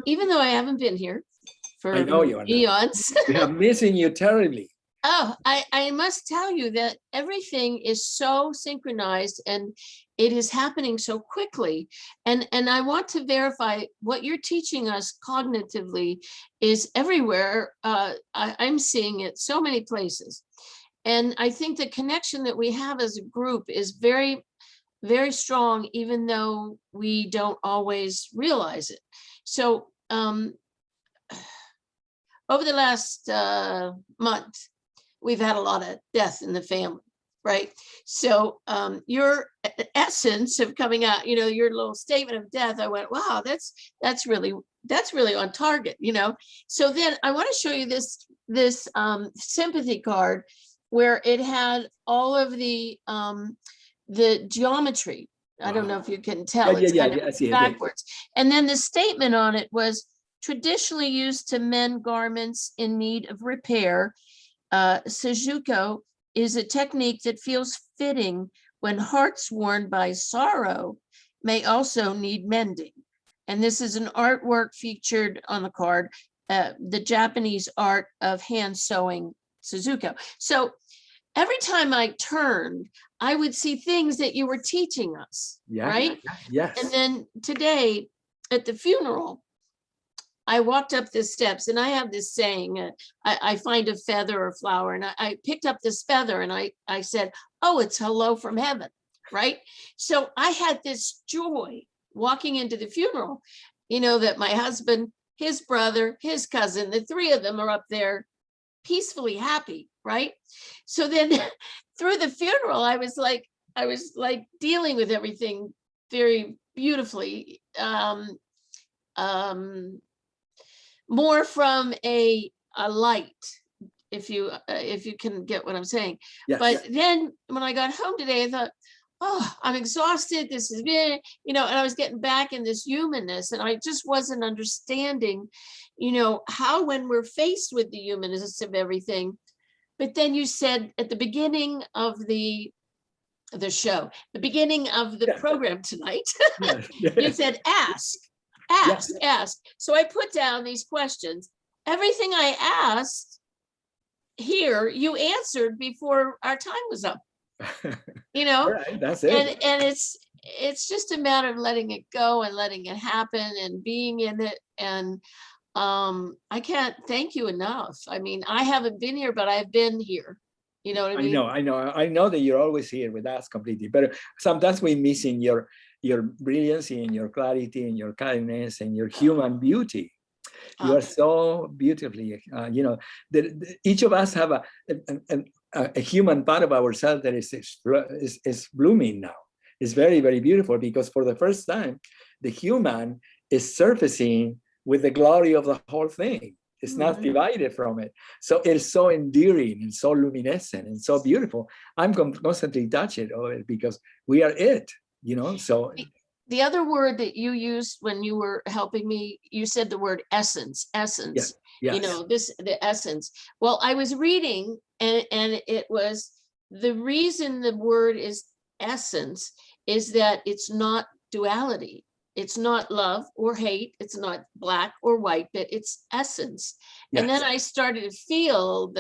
Speaker 7: Even though I haven't been here for
Speaker 2: I know you are not.
Speaker 7: eons.
Speaker 2: We are missing you terribly.
Speaker 7: Oh, I must tell you that everything is so synchronized and it is happening so quickly. And I want to verify what you're teaching us cognitively is everywhere. I'm seeing it so many places. And I think the connection that we have as a group is very, very strong, even though we don't always realize it. So over the last month, we've had a lot of death in the family, right? So your essence of coming out, you know, your little statement of death, I went, wow, that's really on target, you know? So then I want to show you this sympathy card where it had all of the geometry. I don't know if you can tell, it's kind of backwards. And then the statement on it was traditionally used to mend garments in need of repair. Suzuko is a technique that feels fitting when hearts worn by sorrow may also need mending. And this is an artwork featured on the card, the Japanese art of hand sewing Suzuko. So every time I turned, I would see things that you were teaching us, right?
Speaker 2: Yes.
Speaker 7: And then today at the funeral, I walked up the steps, and I have this saying, I find a feather or flower, and I picked up this feather and I said, oh, it's hello from heaven, right? So I had this joy walking into the funeral, you know, that my husband, his brother, his cousin, the three of them are up there peacefully happy, right? So then through the funeral, I was like dealing with everything very beautifully. More from a light, if you can get what I'm saying. Yes. But then when I got home today, I thought, oh, I'm exhausted. This is, and I was getting back in this humanness, and I just wasn't understanding, how when we're faced with the humanness of everything. But then you said at the beginning of the show, the beginning of the program tonight, you said, ask. So I put down these questions. Everything I asked here, you answered before our time was up.
Speaker 2: All right, that's it.
Speaker 7: And it's just a matter of letting it go and letting it happen and being in it. And I can't thank you enough. I mean, I haven't been here, but I've been here. You know what I mean?
Speaker 2: I know that you're always here with us completely, but sometimes we're missing your brilliancy and your clarity and your kindness and your human beauty. You are so beautifully, each of us have a human part of ourselves that is blooming now. It's very, very beautiful, because for the first time, the human is surfacing with the glory of the whole thing. It's not divided from it. So it's so endearing and so luminescent and so beautiful. I'm constantly touched of it because we are it, so.
Speaker 7: The other word that you used when you were helping me, you said the word essence.
Speaker 2: Yes.
Speaker 7: The essence. Well, I was reading and it was, the reason the word is essence is that it's not duality. It's not love or hate. It's not black or white, but it's essence. Yes. And then I started to feel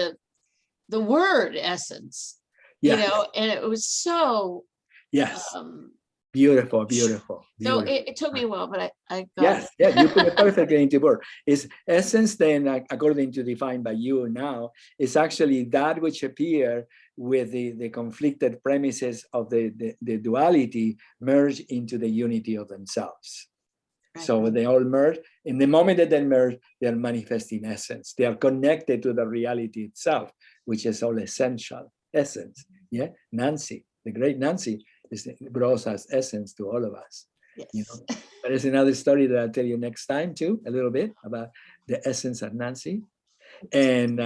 Speaker 7: the word essence, and it was so
Speaker 2: beautiful.
Speaker 7: So it took me a while, but I got it.
Speaker 2: Yes, you put it perfectly into word. Is essence then, according to defined by you now, is actually that which appear with the conflicted premises of the duality merge into the unity of themselves. Right. So they all merge. In the moment that they merge, they are manifesting essence. They are connected to the reality itself, which is all essential essence. Yeah, Nancy, the great Nancy, brought us essence to all of us.
Speaker 7: Yes.
Speaker 2: But it's another story that I'll tell you next time too, a little bit about the essence of Nancy. And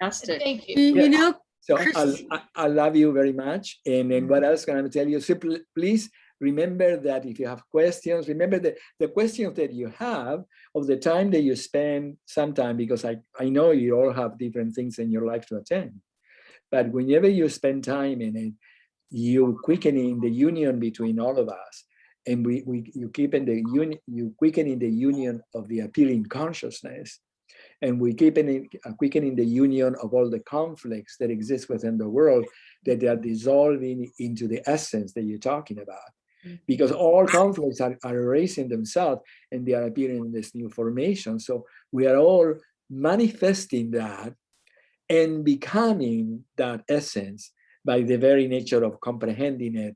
Speaker 7: thank you.
Speaker 2: So I love you very much. And then what else can I tell you? Simply, please remember that if you have questions, remember the questions that you have of the time that you spend sometime, because I know you all have different things in your life to attend. But whenever you spend time in it, you quickening the union between all of us, and you quickening the union of the appealing consciousness, and we quickening the union of all the conflicts that exist within the world, that they are dissolving into the essence that you're talking about. Because all conflicts are erasing themselves and they are appearing in this new formation. So we are all manifesting that and becoming that essence by the very nature of comprehending it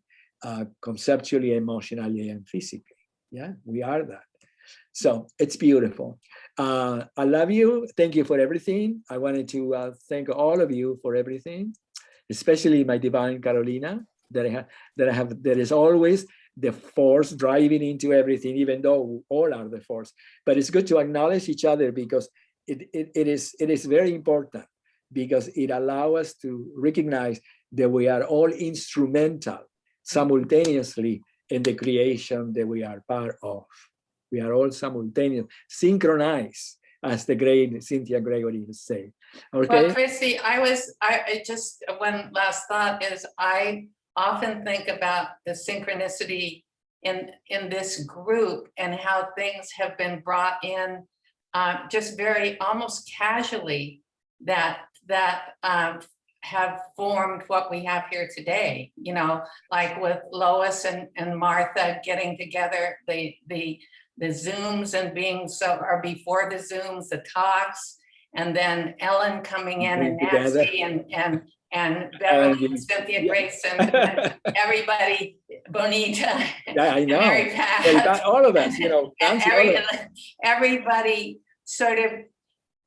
Speaker 2: conceptually, emotionally, and physically. Yeah, we are that. So it's beautiful. I love you. Thank you for everything. I wanted to thank all of you for everything, especially my divine Carolina, that is always the force driving into everything, even though we all are the force. But it's good to acknowledge each other, because it is very important, because it allows us to recognize that we are all instrumental simultaneously in the creation that we are part of. We are all simultaneous, synchronized, as the great Cynthia Gregory would say. Okay.
Speaker 6: Well, Christy, I just, one last thought is, I often think about the synchronicity in this group and how things have been brought in just very almost casually that have formed what we have here today, like with Lois and Martha getting together, the Zooms and being or before the Zooms, the talks, and then Ellen coming in and Nancy and Beverly, Cynthia, Grace, and everybody, Bonita,
Speaker 2: I know.
Speaker 6: Mary Pat,
Speaker 2: all of us,
Speaker 6: everybody sort of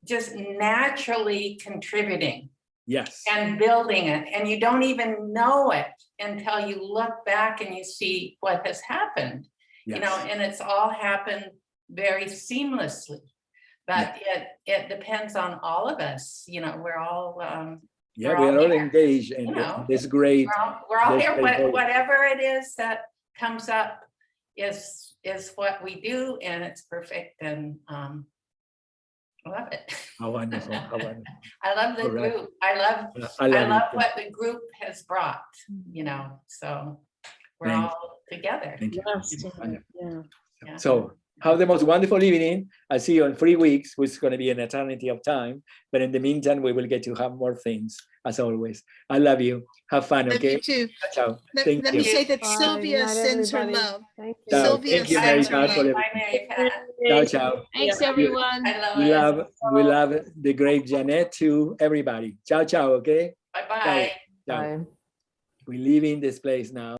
Speaker 6: just naturally contributing.
Speaker 2: Yes.
Speaker 6: And building it. And you don't even know it until you look back and you see what has happened. Yes. And it's all happened very seamlessly. But it depends on all of us. We're all
Speaker 2: Yeah,
Speaker 6: we're
Speaker 2: we
Speaker 6: all
Speaker 2: are all
Speaker 6: here,
Speaker 2: engaged in
Speaker 6: you know.
Speaker 2: this great.
Speaker 6: We're all
Speaker 2: this
Speaker 6: here,
Speaker 2: great program.
Speaker 6: whatever it is that comes up is what we do, and it's perfect, and I love it.
Speaker 2: How wonderful! How wonderful!
Speaker 6: I love the
Speaker 2: All right.
Speaker 6: group. I love
Speaker 2: I love it too.
Speaker 6: what the group has brought, you know, so we're
Speaker 2: Thank
Speaker 6: all together.
Speaker 2: Thank you.
Speaker 1: Yes,
Speaker 2: Wonderful.
Speaker 1: yeah.
Speaker 6: Yeah.
Speaker 2: So have the most wonderful evening. I'll see you in 3 weeks, which is going to be an eternity of time. But in the meantime, we will get to have more things, as always. I love you. Have fun,
Speaker 8: Love
Speaker 2: okay?
Speaker 8: you too.
Speaker 2: Ciao.
Speaker 8: Let
Speaker 2: Thank
Speaker 8: me
Speaker 2: you.
Speaker 8: say that
Speaker 3: Bye.
Speaker 8: Sylvia
Speaker 3: Good night,
Speaker 8: sends her
Speaker 3: everybody.
Speaker 8: love.
Speaker 3: Thank you.
Speaker 2: Ciao.
Speaker 8: Sylvia
Speaker 2: Thank you,
Speaker 6: Bye,
Speaker 2: Mary
Speaker 8: sends her
Speaker 2: Pat, for
Speaker 8: love.
Speaker 6: Bye,
Speaker 2: everything.
Speaker 6: Mary Pat.
Speaker 2: Ciao, ciao.
Speaker 7: Thanks,
Speaker 1: Yeah.
Speaker 7: everyone.
Speaker 6: I love it.
Speaker 2: We love the great Janet too, everybody. Ciao, ciao, okay?
Speaker 6: Bye-bye.
Speaker 2: Ciao.
Speaker 3: Bye.
Speaker 2: We're leaving this place now.